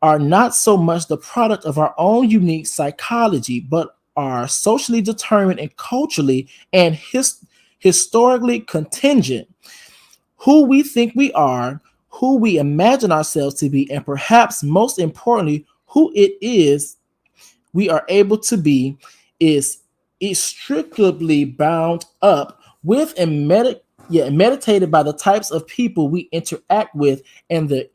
[SPEAKER 1] are not so much the product of our own unique psychology, but are socially determined and culturally and historically contingent. Who we think we are, who we imagine ourselves to be, and perhaps most importantly, who it is we are able to be, is inextricably bound up with and meditated by the types of people we interact with and the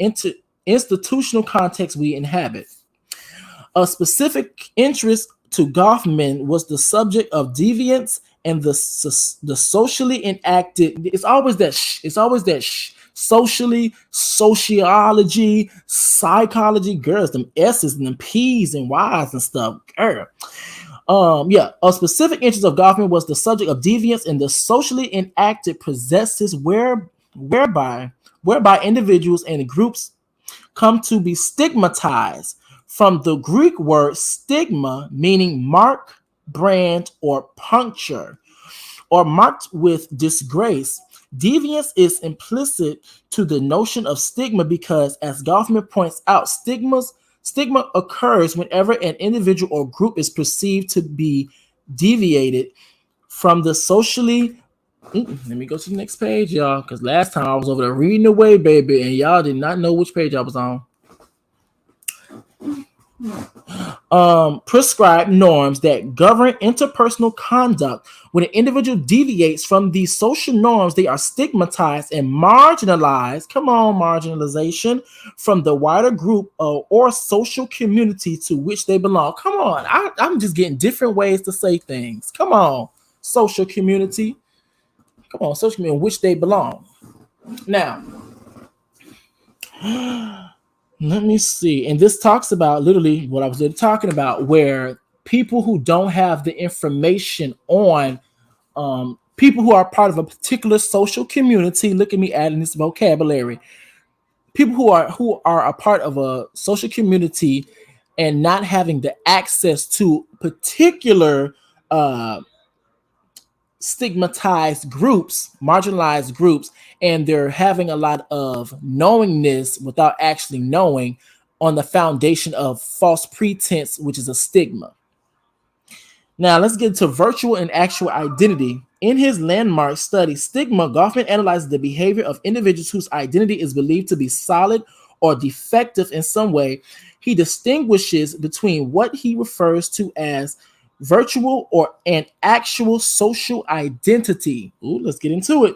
[SPEAKER 1] institutional context we inhabit. A specific interest to Goffman was the subject of deviance and the socially enacted. It's always that. Socially, sociology, psychology, girls, them S's and them P's and Y's and stuff, girl. A specific interest of Goffman was the subject of deviance and the socially enacted possesses whereby individuals and groups come to be stigmatized, from the Greek word stigma, meaning mark, brand, or puncture, or marked with disgrace. Deviance is implicit to the notion of stigma because, as Goffman points out, stigma occurs whenever an individual or group is perceived to be deviated from the socially. Let me go to the next page, y'all, because last time I was over there reading away, baby, and y'all did not know which page I was on. Prescribed norms that govern interpersonal conduct. When an individual deviates from these social norms, they are stigmatized and marginalized. Come on, marginalization from the wider group or social community to which they belong. Come on, I'm just getting different ways to say things. Come on, social community. Come on, social community in which they belong. Now, let me see. And this talks about literally what I was talking about, where people who don't have the information on people who are part of a particular social community. Look at me adding this vocabulary. People who are a part of a social community and not having the access to particular stigmatized groups, marginalized groups, and they're having a lot of knowingness without actually knowing on the foundation of false pretense, which is a stigma. Now, let's get to virtual and actual identity. In his landmark study, Stigma, Goffman analyzes the behavior of individuals whose identity is believed to be solid or defective in some way. He distinguishes between what he refers to as virtual or an actual social identity. Ooh, let's get into it.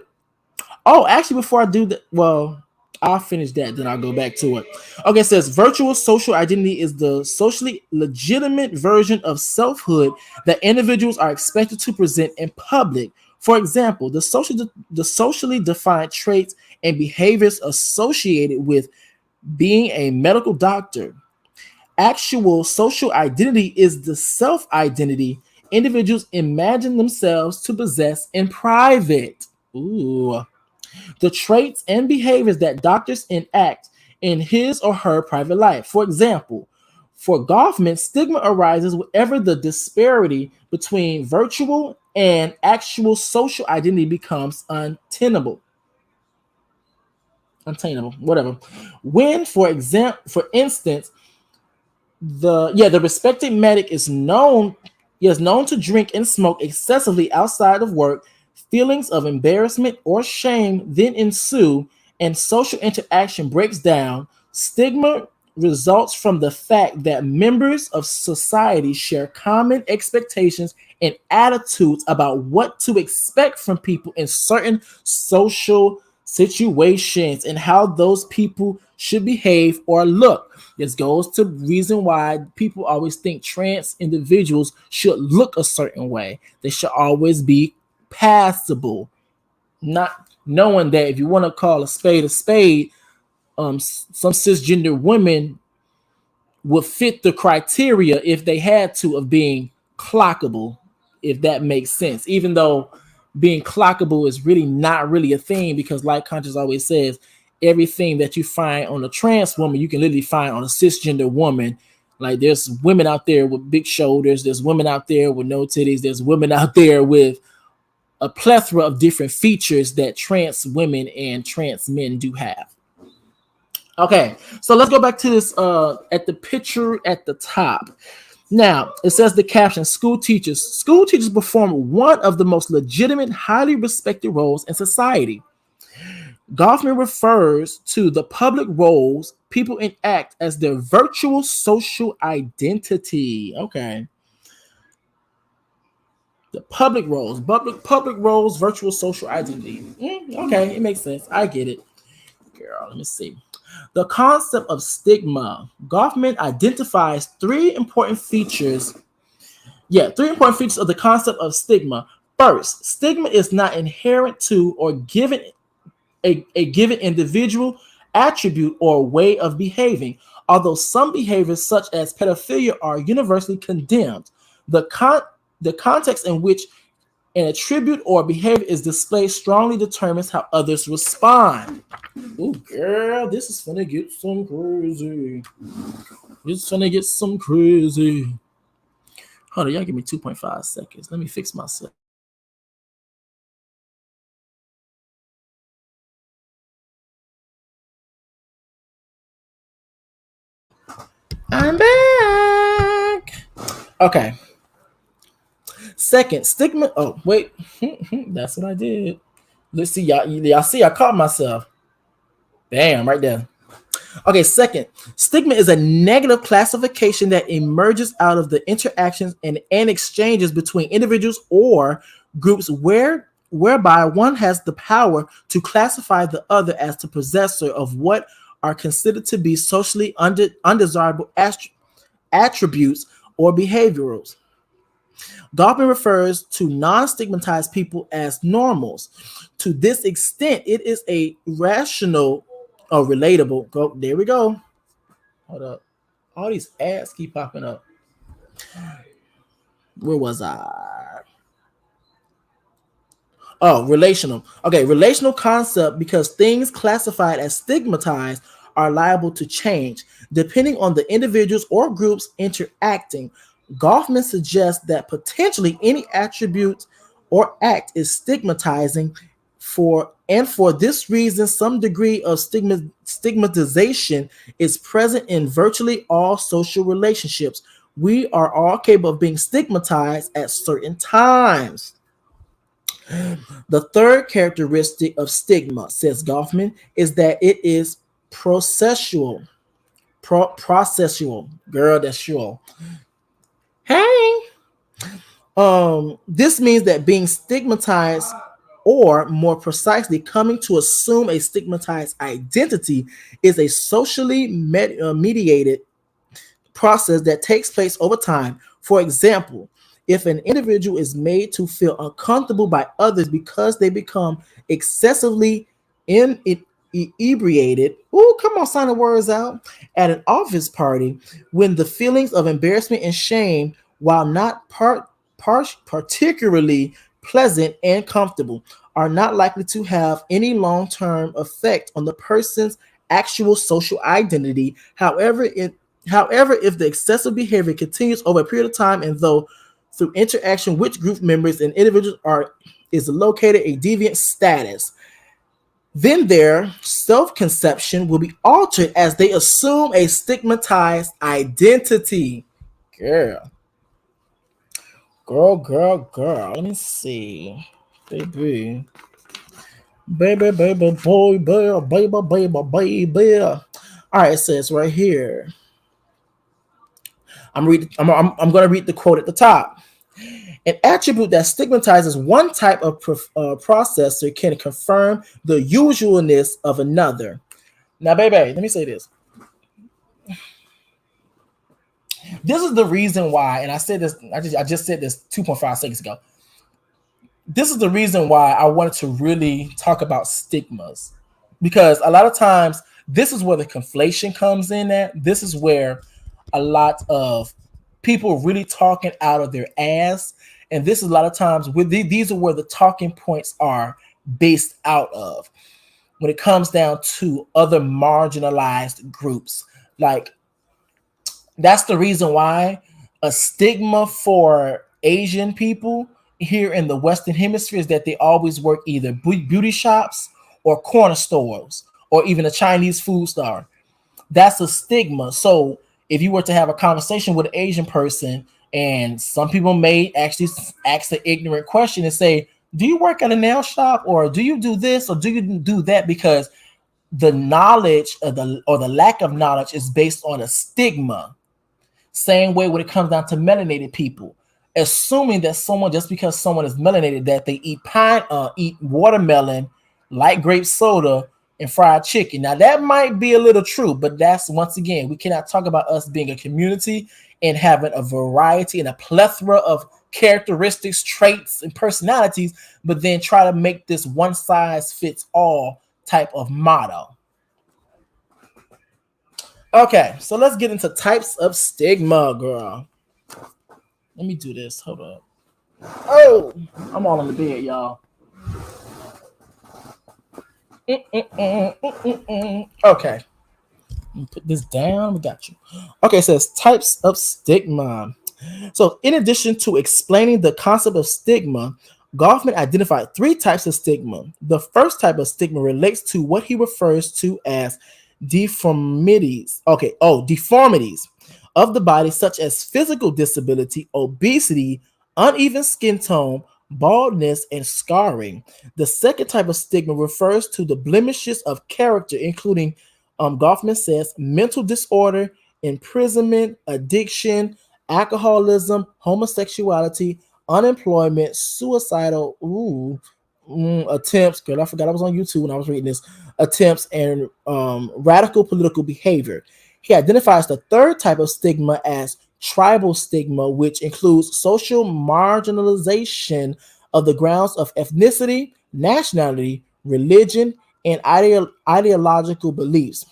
[SPEAKER 1] Oh, actually, before I do that, well, I'll finish that, then I'll go back to it. Okay, it says virtual social identity is the socially legitimate version of selfhood that individuals are expected to present in public. For example, the socially defined traits and behaviors associated with being a medical doctor. Actual social identity is the self identity individuals imagine themselves to possess in private. Ooh. The traits and behaviors that doctors enact in his or her private life. For example, for Goffman, stigma arises wherever the disparity between virtual and actual social identity becomes untenable. Untenable, whatever. When, for instance, the respected medic is known to drink and smoke excessively outside of work. Feelings of embarrassment or shame then ensue, and social interaction breaks down. Stigma results from the fact that members of society share common expectations and attitudes about what to expect from people in certain social situations and how those people should behave or look. This goes to reason why people always think trans individuals should look a certain way. They should always be passable, not knowing that if you want to call a spade, some cisgender women would fit the criteria if they had to of being clockable, if that makes sense. Even though being clockable is really not really a thing, because like Conscious always says, everything that you find on a trans woman, you can literally find on a cisgender woman. Like there's women out there with big shoulders, there's women out there with no titties, there's women out there with a plethora of different features that trans women and trans men do have. Okay, so let's go back to this at the picture at the top. Now, it says the caption, school teachers. School teachers perform one of the most legitimate, highly respected roles in society. Goffman refers to the public roles people enact as their virtual social identity. Okay. The public roles, virtual social identity. Okay, it makes sense. I get it. Girl, let me see. The concept of stigma. Goffman identifies three important features of the concept of stigma. First, stigma is not inherent to or given a given individual attribute or way of behaving, although some behaviors such as pedophilia are universally condemned. The context in which an attribute or behavior is displayed strongly determines how others respond. Oh, girl, this is gonna get some crazy. It's gonna get some crazy. Hold on, y'all give me 2.5 seconds. Let me fix myself. I'm back. Okay. Second, stigma. Oh, wait. That's what I did. Let's see, y'all see, I caught myself. Bam, right there. Okay, second, stigma is a negative classification that emerges out of the interactions and exchanges between individuals or groups whereby one has the power to classify the other as the possessor of what are considered to be socially undesirable attributes or behaviors. Goffman refers to non-stigmatized people as normals. To this extent, it is a rational or relatable. Go there we go. Hold up. All these ads keep popping up. Where was I? Oh, relational. Okay, relational concept because things classified as stigmatized are liable to change depending on the individuals or groups interacting. Goffman suggests that potentially any attribute or act is stigmatizing for this reason some degree of stigmatization is present in virtually all social relationships. We are all capable of being stigmatized at certain times. The third characteristic of stigma, says Goffman, is that it is processual. Processual. Girl, that's sure. Hey. This means that being stigmatized, or more precisely, coming to assume a stigmatized identity, is a socially mediated process that takes place over time. For example, if an individual is made to feel uncomfortable by others because they become excessively in, inebriated, oh, come on, sign the words out, at an office party, when the feelings of embarrassment and shame, while not particularly pleasant and comfortable, are not likely to have any long term effect on the person's actual social identity. However, if the excessive behavior continues over a period of time and though through interaction with group members and individuals are is located a deviant status, then their self-conception will be altered as they assume a stigmatized identity. Girl, girl. Let me see. Baby. Baby, boy, baby. All right, it says right here. I'm going to read the quote at the top. An attribute that stigmatizes one type of processor can confirm the usualness of another. Now, baby, let me say this. This is the reason why, and I said this. I just said this 2.5 seconds ago. This is the reason why I wanted to really talk about stigmas, because a lot of times this is where the conflation comes in. At this is where a lot of people really talking out of their ass, and this is a lot of times with these are where the talking points are based out of when it comes down to other marginalized groups. Like, that's the reason why a stigma for Asian people here in the Western Hemisphere is that they always work either beauty shops or corner stores or even a Chinese food store. That's a stigma. So if you were to have a conversation with an Asian person, and some people may actually ask the ignorant question and say, do you work at a nail shop, or do you do this, or do you do that? Because the knowledge or the lack of knowledge is based on a stigma. Same way when it comes down to melanated people, assuming that someone, just because someone is melanated, that they eat watermelon, light grape soda, and fried chicken. Now that might be a little true, but that's, once again, we cannot talk about us being a community and having a variety and a plethora of characteristics, traits, and personalities, but then try to make this one size fits all type of motto. Okay, so let's get into types of stigma, girl. Let me do this. Hold up. Oh, I'm all in the bed, y'all. Okay. Let me put this down. We got you. Okay, it says types of stigma. So, in addition to explaining the concept of stigma, Goffman identified three types of stigma. The first type of stigma relates to what he refers to as deformities. Deformities of the body, such as physical disability, obesity, uneven skin tone, baldness, and scarring. The second type of stigma refers to the blemishes of character, including, Goffman says, mental disorder, imprisonment, addiction, alcoholism, homosexuality, unemployment, suicidal attempts. Girl, I forgot I was on YouTube when I was reading this. Attempts and radical political behavior. He identifies the third type of stigma as tribal stigma, which includes social marginalization of the grounds of ethnicity, nationality, religion, and ideological beliefs.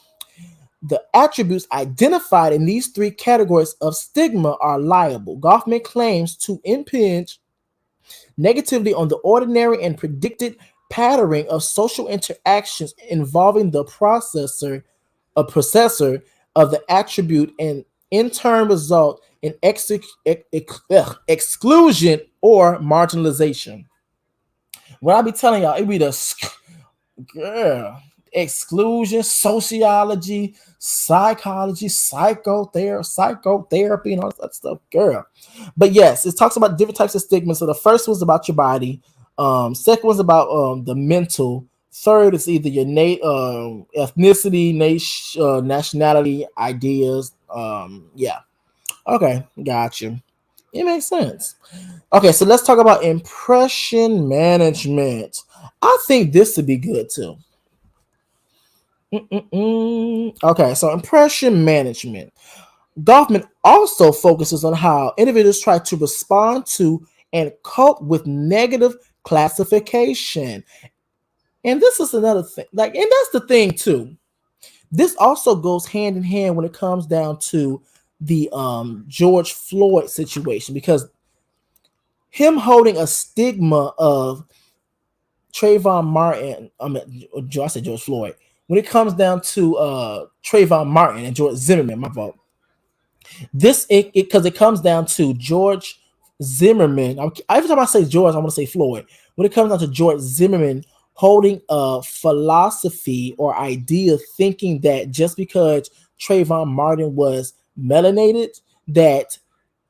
[SPEAKER 1] The attributes identified in these three categories of stigma are liable. Goffman claims to impinge negatively on the ordinary and predicted patterning of social interactions involving the processor of the attribute, and in turn result in exclusion or marginalization. What I be telling y'all, it be the girl exclusion, sociology, psychology, psychotherapy, and all that stuff, girl. But yes, it talks about different types of stigma. So the first one's about your body. Second one's about the mental. Third is either your ethnicity, nationality, ideas. Yeah. Okay, got you. It makes sense. Okay, so let's talk about impression management. I think this would be good too. Okay, so impression management. Goffman also focuses on how individuals try to respond to and cope with negative classification. And this is another thing. Like, and that's the thing too. This also goes hand in hand when it comes down to the George Floyd situation, because him holding a stigma of Trayvon Martin, I said George Floyd. When it comes down to Trayvon Martin and George Zimmerman, my fault. This because it comes down to George Zimmerman. Every time I say George, I want to say Floyd. When it comes down to George Zimmerman holding a philosophy or idea, thinking that just because Trayvon Martin was melanated, that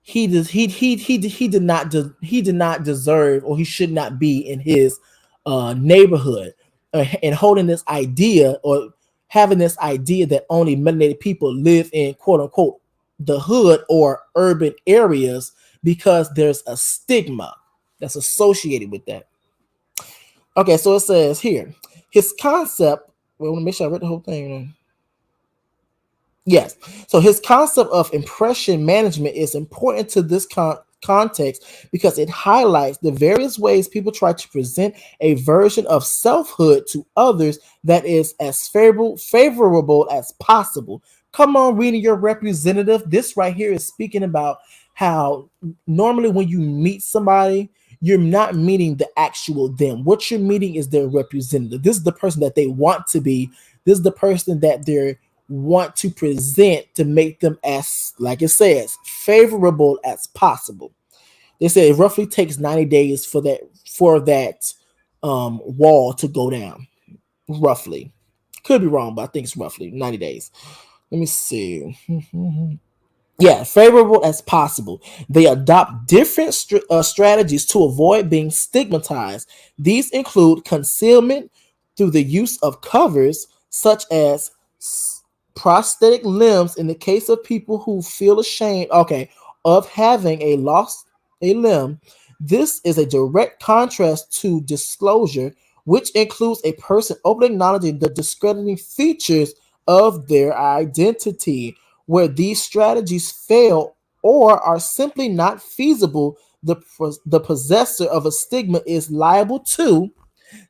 [SPEAKER 1] he did not deserve, or he should not be in his neighborhood, and holding this idea, or having this idea that only melanated people live in quote unquote the hood or urban areas, because there's a stigma that's associated with that. Okay, so it says here his concept. Well, I want to make sure I read the whole thing. Yes. So his concept of impression management is important to this context because it highlights the various ways people try to present a version of selfhood to others that is as favorable as possible. Come on, reading your representative. This right here is speaking about how normally when you meet somebody, you're not meeting the actual them. What you're meeting is their representative. This is the person that they want to be. This is the person that they want to present to make them as, like it says, favorable as possible. They say it roughly takes 90 days for that wall to go down. Roughly. Could be wrong, but I think it's roughly 90 days. Let me see. Yeah, favorable as possible. They adopt different strategies to avoid being stigmatized. These include concealment through the use of covers, such as prosthetic limbs in the case of people who feel ashamed, of having lost a limb. This is a direct contrast to disclosure, which includes a person openly acknowledging the discrediting features of their identity. Where these strategies fail or are simply not feasible, the possessor of a stigma is liable to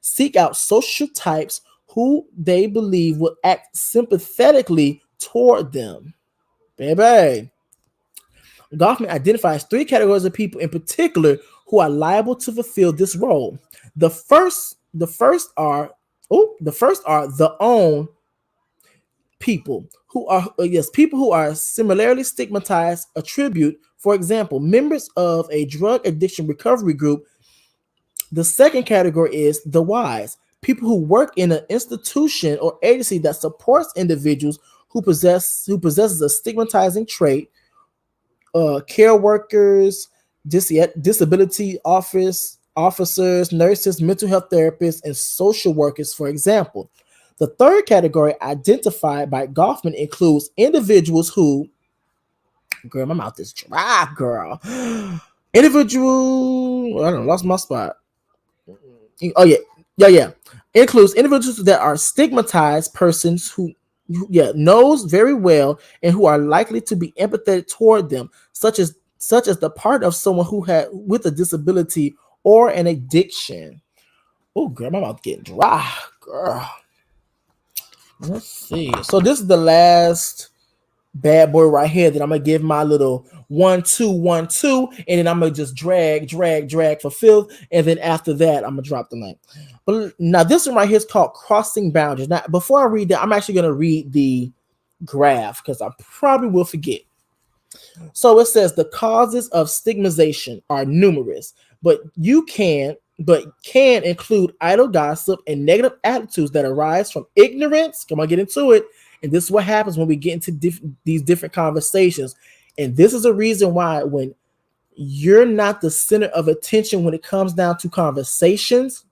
[SPEAKER 1] seek out social types who they believe will act sympathetically toward them. Baby. Goffman identifies three categories of people in particular who are liable to fulfill this role. The first are the own people who are people who are similarly stigmatized attribute, for example, members of a drug addiction recovery group. The second category is the wise, people who work in an institution or agency that supports individuals who possesses a stigmatizing trait. Care workers, disability officers, nurses, mental health therapists, and social workers, for example. The third category identified by Goffman includes individuals who, girl, my mouth is dry, girl. Individual, I don't know, lost my spot. Oh yeah. Includes individuals that are stigmatized persons who knows very well and who are likely to be empathetic toward them, such as the part of someone who had with a disability or an addiction. Oh, girl, my mouth getting dry, girl. Let's see. So this is the last. bad boy right here that I'm gonna give my little 1 2 1 2, and then I'm gonna just drag for fifth, and then after that I'm gonna drop the link. But now this one right here is called crossing boundaries. Now before I read that, I'm actually gonna read the graph because I probably will forget. So it says the causes of stigmatization are numerous, but can include idle gossip and negative attitudes that arise from ignorance. Come on, get into it. And this is what happens when we get into these different conversations. And this is a reason why when you're not the center of attention when it comes down to conversations,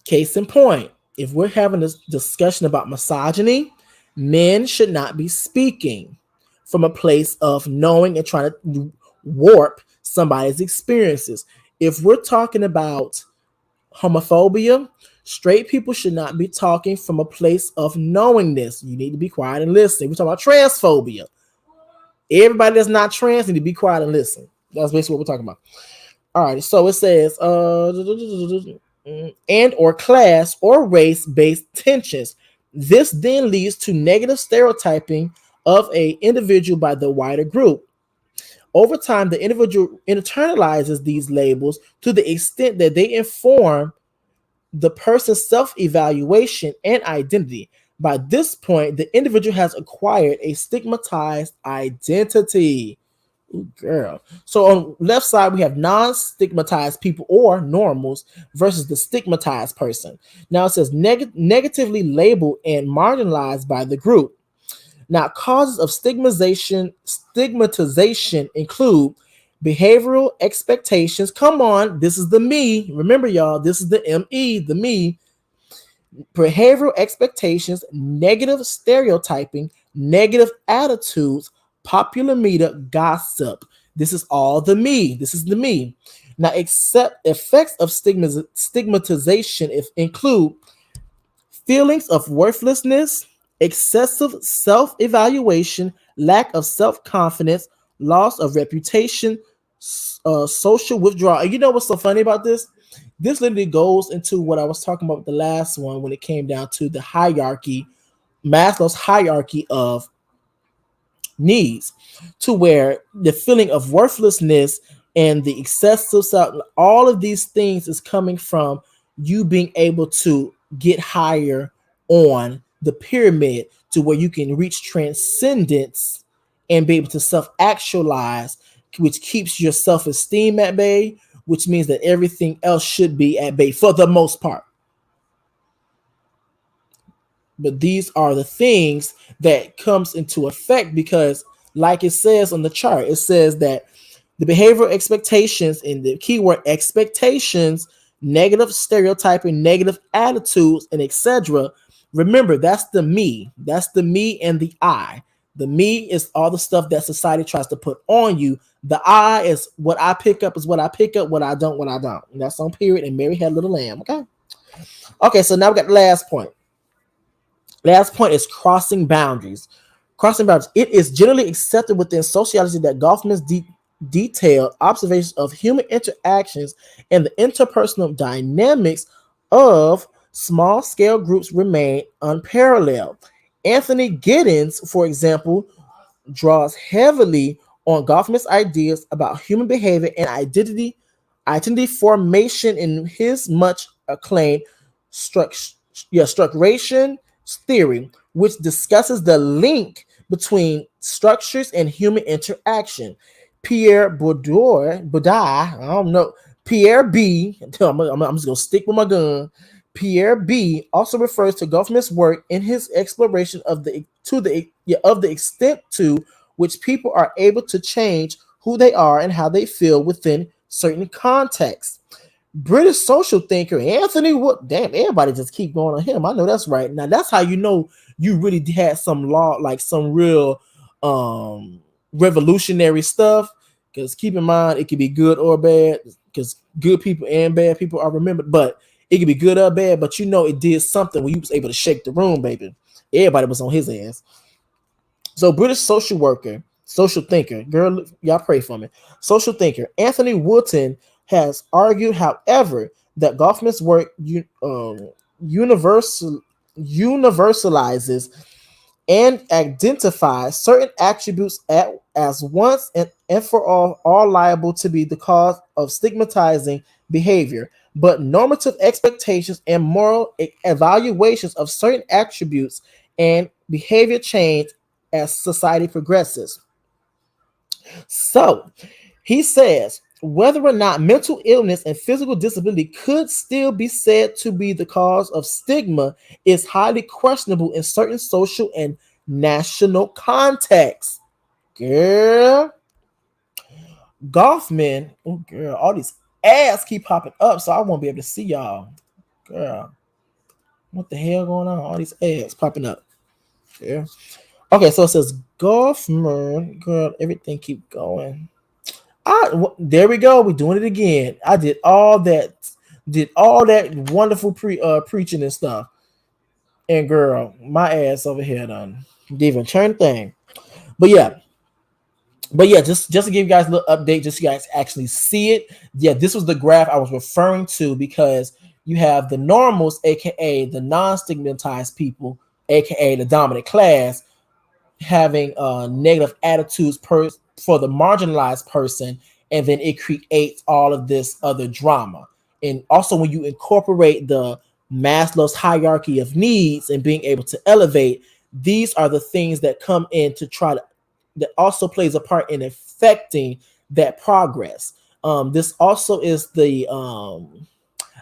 [SPEAKER 1] case in point, if we're having this discussion about misogyny, men should not be speaking from a place of knowing and trying to warp somebody's experiences. If we're talking about homophobia, straight people should not be talking from a place of knowing this. You need to be quiet and listen. We're talking about transphobia. Everybody that's not trans need to be quiet and listen. That's basically what we're talking about. All right, so it says and or class or race-based tensions. This then leads to negative stereotyping of a individual by the wider group. Over time, the individual internalizes these labels to the extent that they inform the person's self-evaluation and identity. By this point, the individual has acquired a stigmatized identity. Ooh, girl. So on left side, we have non-stigmatized people or normals versus the stigmatized person. Now it says negatively labeled and marginalized by the group. Now, causes of stigmatization include behavioral expectations. Come on, this is the me. Remember, y'all, this is the ME, the me. Behavioral expectations, negative stereotyping, negative attitudes, popular media, gossip. This is all the me. This is the me. Now, except effects of stigmatization include feelings of worthlessness, excessive self-evaluation, lack of self-confidence, loss of reputation, social withdrawal. And you know what's so funny about this? This literally goes into what I was talking about with the last one when it came down to the hierarchy, Maslow's hierarchy of needs, to where the feeling of worthlessness and the excessive self, all of these things is coming from you being able to get higher on the pyramid to where you can reach transcendence and be able to self-actualize, which keeps your self-esteem at bay, which means that everything else should be at bay for the most part. But these are the things that comes into effect because, like it says on the chart, it says that the behavioral expectations and the keyword expectations, negative stereotyping, negative attitudes, and etc. Remember, that's the me. That's the me and the I. The me is all the stuff that society tries to put on you. The I is what I pick up is what I pick up, what I don't, what I don't. And that's on period. And Mary had a little lamb. Okay. Okay, so now we got the last point. Last point is crossing boundaries. Crossing boundaries. It is generally accepted within sociology that Goffman's detailed observations of human interactions and the interpersonal dynamics of small-scale groups remain unparalleled. Anthony Giddens, for example, draws heavily on Goffman's ideas about human behavior and identity formation in his much acclaimed structuration theory, which discusses the link between structures and human interaction. Pierre Bourdieu, I don't know, Pierre B, I'm just going to stick with my gun. Pierre B also refers to Goffman's work in his exploration of the extent to which people are able to change who they are and how they feel within certain contexts. British social thinker Anthony Wood. Damn, everybody just keep going on him. I know that's right. Now that's how you know you really had some law, like some real revolutionary stuff. Because keep in mind, it could be good or bad. Because good people and bad people are remembered, but it could be good or bad. But you know, it did something when you was able to shake the room, baby. Everybody was on his ass. So British social worker, social thinker, girl, y'all pray for me. Social thinker Anthony Wootton has argued, however, that Goffman's work universalizes and identifies certain attributes as once and for all liable to be the cause of stigmatizing behavior, but normative expectations and moral evaluations of certain attributes and behavior change as society progresses. So, he says whether or not mental illness and physical disability could still be said to be the cause of stigma is highly questionable in certain social and national contexts. Girl, Goffman, oh girl, all these ads keep popping up, so I won't be able to see y'all. Girl, what the hell going on? All these ads popping up. Yeah. Okay, so it says Goffman, girl, everything keep going. There we go. We're doing it again. I did all that wonderful preaching and stuff. And girl, my ass over here done didn't even turn thing. But yeah, just to give you guys a little update, just so you guys actually see it. Yeah, this was the graph I was referring to because you have the normals, aka the non-stigmatized people, aka the dominant class, having negative attitudes for the marginalized person, and then it creates all of this other drama. And also, when you incorporate the Maslow's hierarchy of needs and being able to elevate, these are the things that come in to try to that also plays a part in affecting that progress. This also is the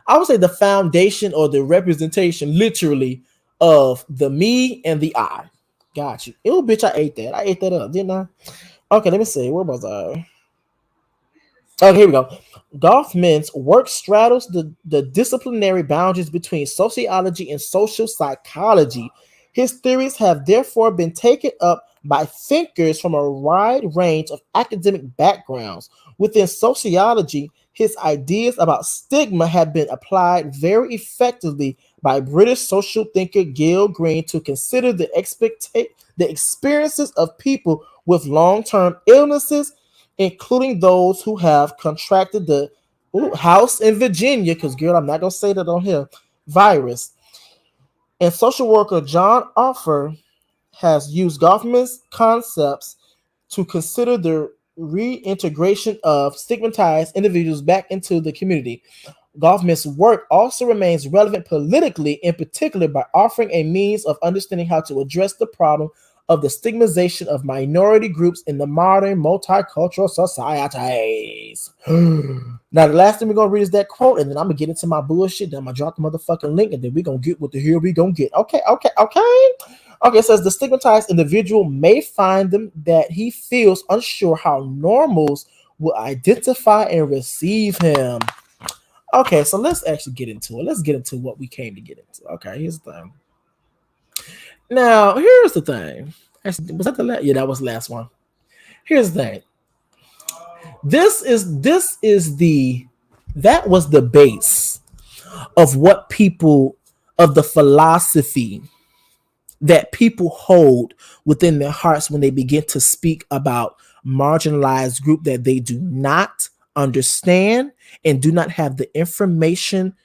[SPEAKER 1] I would say the foundation or the representation, literally, of the me and the I. Got you. Oh, bitch, I ate that. I ate that up, didn't I? Okay, let me see. Where was I? Okay, here we go. Goffman's work straddles the disciplinary boundaries between sociology and social psychology. His theories have therefore been taken up by thinkers from a wide range of academic backgrounds. Within sociology, his ideas about stigma have been applied very effectively by British social thinker Gil Green to consider the experiences of people with long-term illnesses, including those who have contracted the house in Virginia, because girl, I'm not gonna say that on here, virus. And social worker John Offer has used Goffman's concepts to consider the reintegration of stigmatized individuals back into the community. Goffman's work also remains relevant politically, in particular by offering a means of understanding how to address the problem of the stigmatization of minority groups in the modern multicultural societies. Now, the last thing we're gonna read is that quote, and then I'm gonna get into my bullshit. Then I'm gonna drop the motherfucking link, and then we're gonna get what the hell we gonna get. Okay. Okay, it says the stigmatized individual may find them that he feels unsure how normals will identify and receive him. Okay, so let's actually get into it. Let's get into what we came to get into. Okay, here's the thing. Now, here's the thing. Actually, was that the last? Yeah, that was the last one. Here's the thing. This is the that was the base of what people of the philosophy that people hold within their hearts when they begin to speak about marginalized group that they do not understand and do not have the information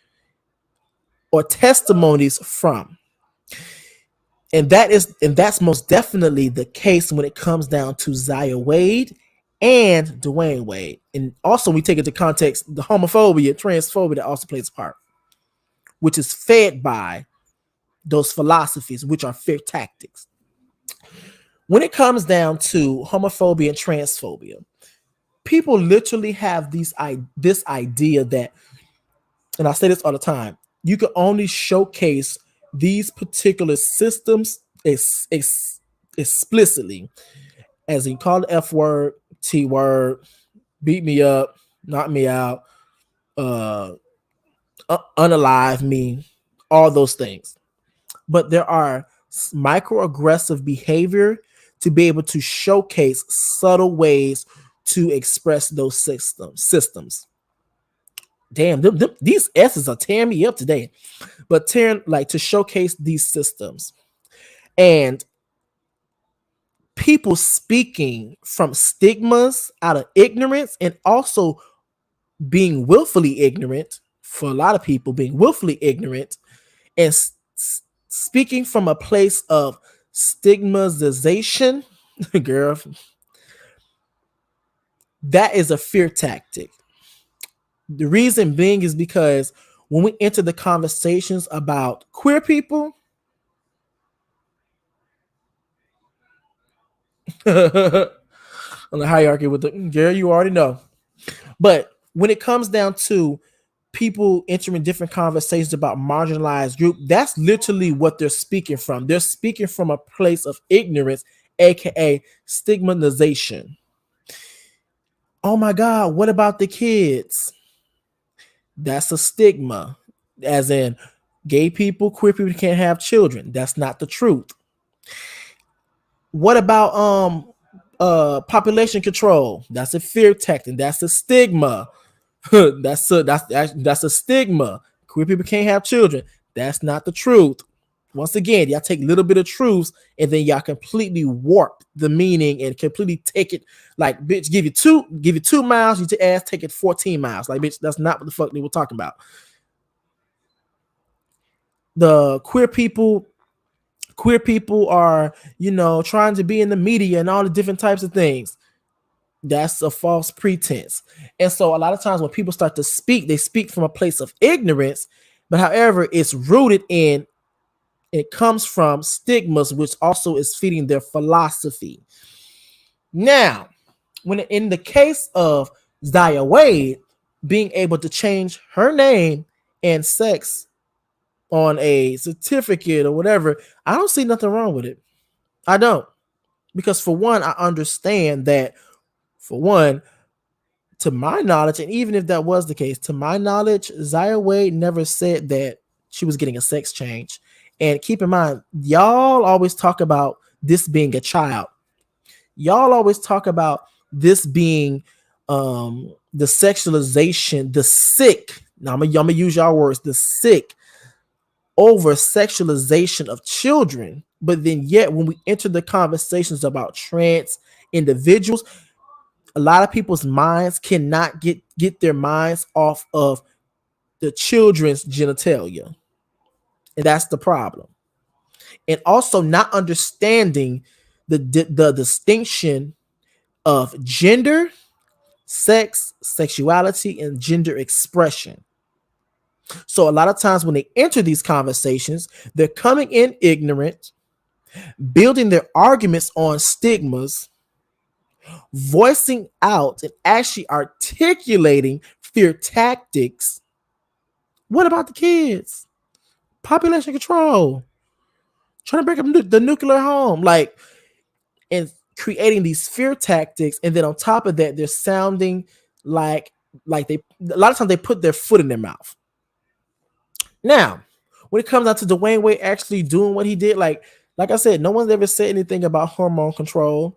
[SPEAKER 1] or testimonies from. And that's most definitely the case when it comes down to Zaya Wade and Dwyane Wade. And also we take into context the homophobia, transphobia that also plays a part, which is fed by those philosophies, which are fear tactics. When it comes down to homophobia and transphobia, people literally have this idea that, and I say this all the time, you can only showcase these particular systems explicitly, as in call the F word, T word, beat me up, knock me out, uh, unalive me, all those things. But there are microaggressive behavior to be able to showcase subtle ways to express those systems. Damn, these S's are tearing me up today. But tearing, like, to showcase these systems. And people speaking from stigmas out of ignorance, and also being willfully ignorant, for a lot of people being willfully ignorant, and speaking from a place of stigmatization, girl, that is a fear tactic. The reason being is because when we enter the conversations about queer people, on the hierarchy with the girl, you already know. But when it comes down to people entering different conversations about marginalized group, that's literally what they're speaking from. They're speaking from a place of ignorance, aka stigmatization. Oh my God, what about the kids? That's a stigma, as in gay people, queer people can't have children. That's not the truth. What about population control? That's a fear tactic. That's a stigma. That's a stigma. Queer people can't have children. That's not the truth. Once again, y'all take a little bit of truths and then y'all completely warp the meaning and completely take it like, bitch, give you 2 miles, you ass take it 14 miles. Like, bitch, that's not what the fuck they were talking about. The queer people are, trying to be in the media and all the different types of things. That's a false pretense. And so a lot of times when people start to speak, they speak from a place of ignorance, but however, it's rooted in, it comes from stigmas, which also is feeding their philosophy. Now, when in the case of Zaya Wade being able to change her name and sex on a certificate or whatever, I don't see nothing wrong with it. I don't. Because for one, I understand that, for one, to my knowledge, and even if that was the case, to my knowledge, Zaya Wade never said that she was getting a sex change. And keep in mind, y'all always talk about this being a child. Y'all always talk about this being the sexualization, the sick. Now I'm gonna use y'all words, the sick over sexualization of children. But then yet when we enter the conversations about trans individuals, a lot of people's minds cannot get their minds off of the children's genitalia. And that's the problem. And also not understanding the distinction of gender, sex, sexuality, and gender expression. So a lot of times when they enter these conversations, they're coming in ignorant, building their arguments on stigmas, voicing out and actually articulating fear tactics. What about the kids? Population control, trying to break up the nuclear home, like, and creating these fear tactics. And then on top of that, they're sounding like they, a lot of times they put their foot in their mouth. Now, when it comes down to Dwyane Wade actually doing what he did, like I said, no one's ever said anything about hormone control.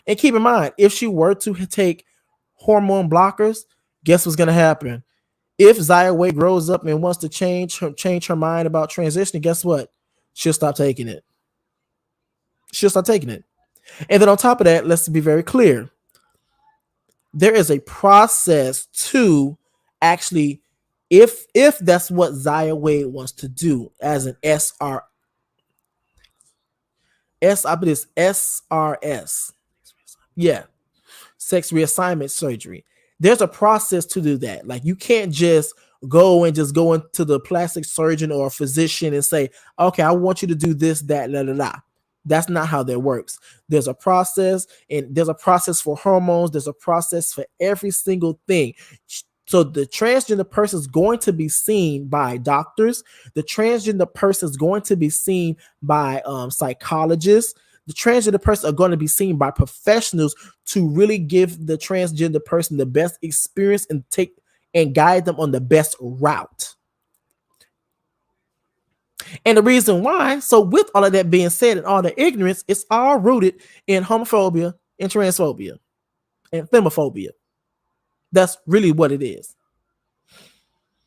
[SPEAKER 1] And keep in mind, if she were to take hormone blockers, guess what's gonna happen? If Zaya Wade grows up and wants to change her mind about transitioning, guess what? She'll stop taking it. She'll stop taking it. And then on top of that, let's be very clear. There is a process to actually, if that's what Zaya Wade wants to do as an SRS, yeah, sex reassignment surgery. There's a process to do that. Like, you can't just go into the plastic surgeon or a physician and say, okay, I want you to do this, that, la, la, la. That's not how that works. There's a process, and there's a process for hormones. There's a process for every single thing. So the transgender person is going to be seen by doctors. The transgender person is going to be seen by psychologists. The transgender person are going to be seen by professionals to really give the transgender person the best experience and guide them on the best route. And the reason why, so with all of that being said and all the ignorance, it's all rooted in homophobia and transphobia and femophobia. That's really what it is.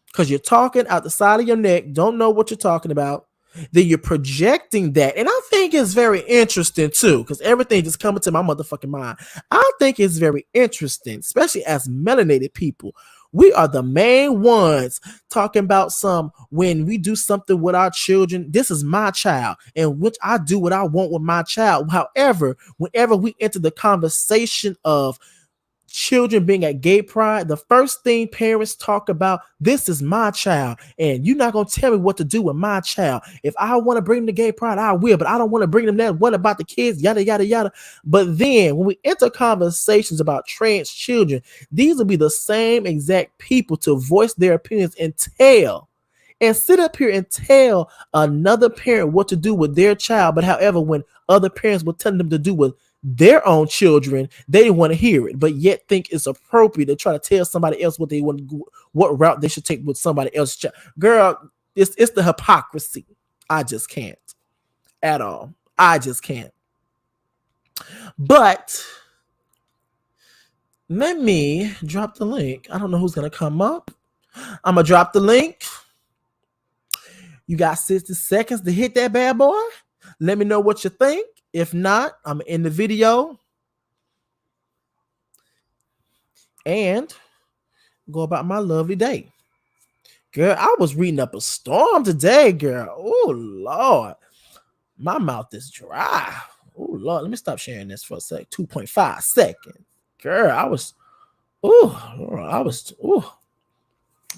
[SPEAKER 1] Because you're talking out the side of your neck, don't know what you're talking about. Then you're projecting that. And I think it's very interesting too, because everything just coming to my motherfucking mind. I think it's very interesting, especially as melanated people. We are the main ones talking about some when we do something with our children. This is my child, and which I do what I want with my child. However, whenever we enter the conversation of children being at gay pride, the first thing parents talk about, this is my child, and you're not going to tell me what to do with my child. If I want to bring them to gay pride, I will, but I don't want to bring them there. What about the kids? Yada, yada, yada. But then when we enter conversations about trans children, these will be the same exact people to voice their opinions and sit up here and tell another parent what to do with their child. But however, when other parents will tell them to do with their own children, they didn't want to hear it, but yet think it's appropriate to try to tell somebody else what they want to, what route they should take with somebody else's child. Girl, it's the hypocrisy. I just can't at all. I just can't. But let me drop the link. I don't know who's gonna come up. I'm gonna drop the link. You got 60 seconds to hit that bad boy. Let me know what you think. If not, I'm in the video and go about my lovely day. Girl, I was reading up a storm today, girl. Oh, Lord. My mouth is dry. Oh, Lord. Let me stop sharing this for a sec. 2.5 seconds. Girl,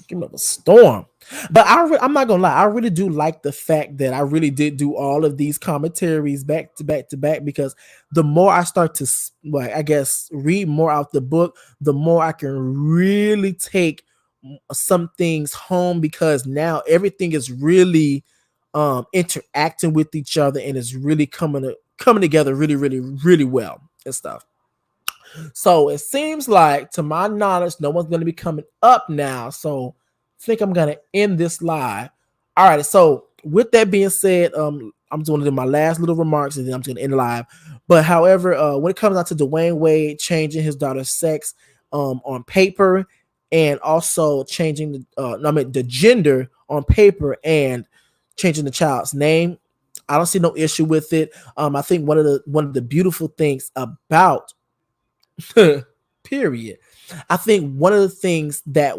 [SPEAKER 1] giving up a storm. But I'm not gonna lie, I really do like the fact that I really did do all of these commentaries back to back to back, because the more I start to, like, I guess, read more out the book, the more I can really take some things home, because now everything is really interacting with each other and is really coming together really well and stuff. So it seems like, to my knowledge, no one's going to be coming up now. So I think I'm going to end this live. All right. So with that being said, I'm doing my last little remarks and then I'm going to end the live. But however, when it comes out to Dwyane Wade changing his daughter's sex on paper, and also changing the gender on paper and changing the child's name, I don't see no issue with it. I think one of the beautiful things about period. I think one of the things that's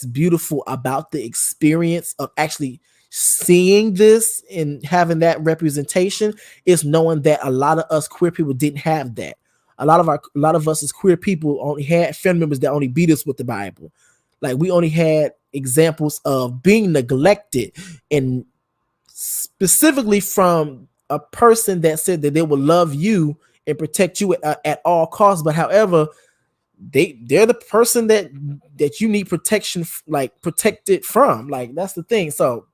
[SPEAKER 1] beautiful about the experience of actually seeing this and having that representation is knowing that a lot of us queer people didn't have that. A lot of us as queer people only had family members that only beat us with the Bible. Like, we only had examples of being neglected, and specifically from a person that said that they will love you and protect you at all costs. But however, they're the person that you need protection, like protected from. Like, that's the thing. So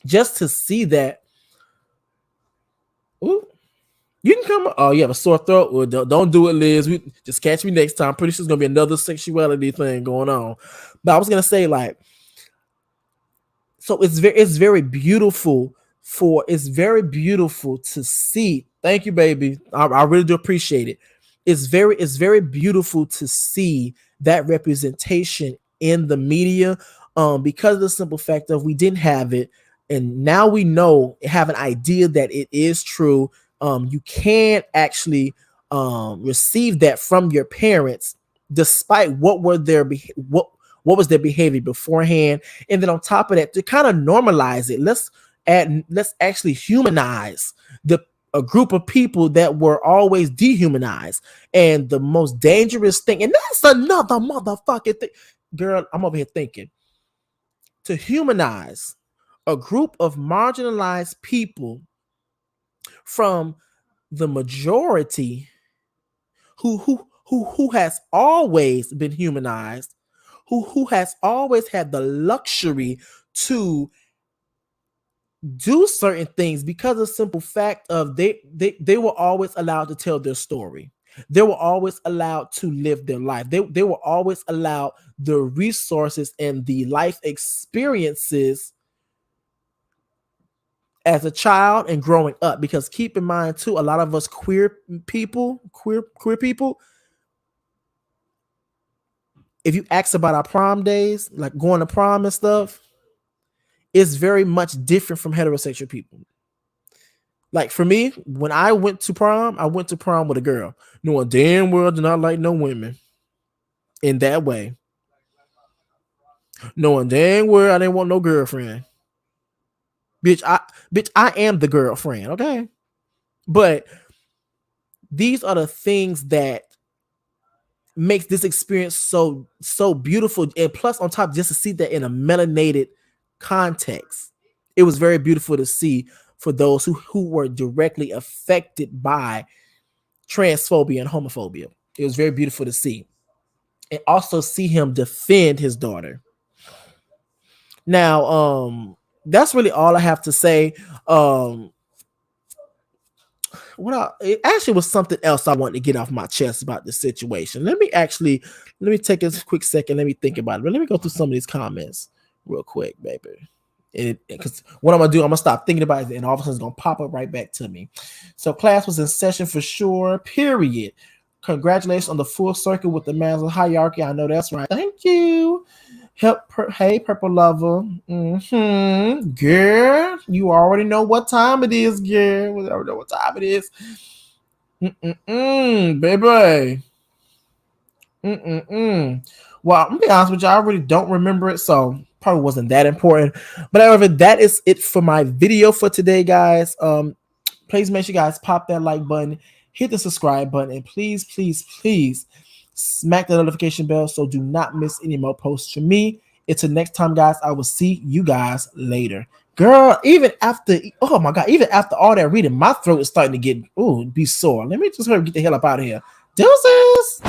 [SPEAKER 1] just to see that, ooh, you can come. Oh, you have a sore throat? Well, don't do it, Liz. We just catch me next time. Pretty sure it's gonna be another sexuality thing going on. But I was gonna say, like, so it's very beautiful. It's very beautiful to see. Thank you, baby. I really do appreciate it. It's very beautiful to see that representation in the media, because of the simple fact of we didn't have it, and now we have an idea that it is true. You can't actually receive that from your parents, despite what was their behavior beforehand. And then on top of that, to kind of normalize it, let's actually humanize a group of people that were always dehumanized. And the most dangerous thing, and that's another motherfucking thing, girl, I'm over here thinking, to humanize a group of marginalized people from the majority who has always been humanized, who has always had the luxury to do certain things, because of the simple fact of they were always allowed to tell their story. They were always allowed to live their life. They were always allowed the resources and the life experiences as a child and growing up. Because keep in mind too, a lot of us queer people, if you ask about our prom days, like going to prom and stuff, it's very much different from heterosexual people. Like, for me, when I went to prom with a girl, knowing damn well I did not like no women. in that way, knowing dang well I didn't want no girlfriend. Bitch, I am the girlfriend, okay? But these are the things that makes this experience so beautiful. And plus, on top, just to see that in a melanated context, it was very beautiful to see for those who were directly affected by transphobia and homophobia. It was very beautiful to see. And also see him defend his daughter. Now, that's really all I have to say. It actually was something else I wanted to get off my chest about this situation. Let me take a quick second. Let me think about it. But let me go through some of these comments real quick, baby. Because what I'm gonna do, I'm gonna stop thinking about it, and all of a sudden it's gonna pop up right back to me. So class was in session for sure. Period. Congratulations on the full circle with the Maslow hierarchy. I know that's right. Thank you. Hey, purple lover. Girl, you already know what time it is, girl. We already know what time it is. Baby. Well, I'm gonna be honest with you, I really don't remember it, so probably wasn't that important. But however, that is it for my video for today, guys. Please make sure you guys pop that like button, hit the subscribe button, and please, please, please smack the notification bell so do not miss any more posts from me. Until next time, guys, I will see you guys later. Girl, even after, oh my God, even after all that reading, my throat is starting to be sore. Let me just hurry get the hell up out of here. Deuces!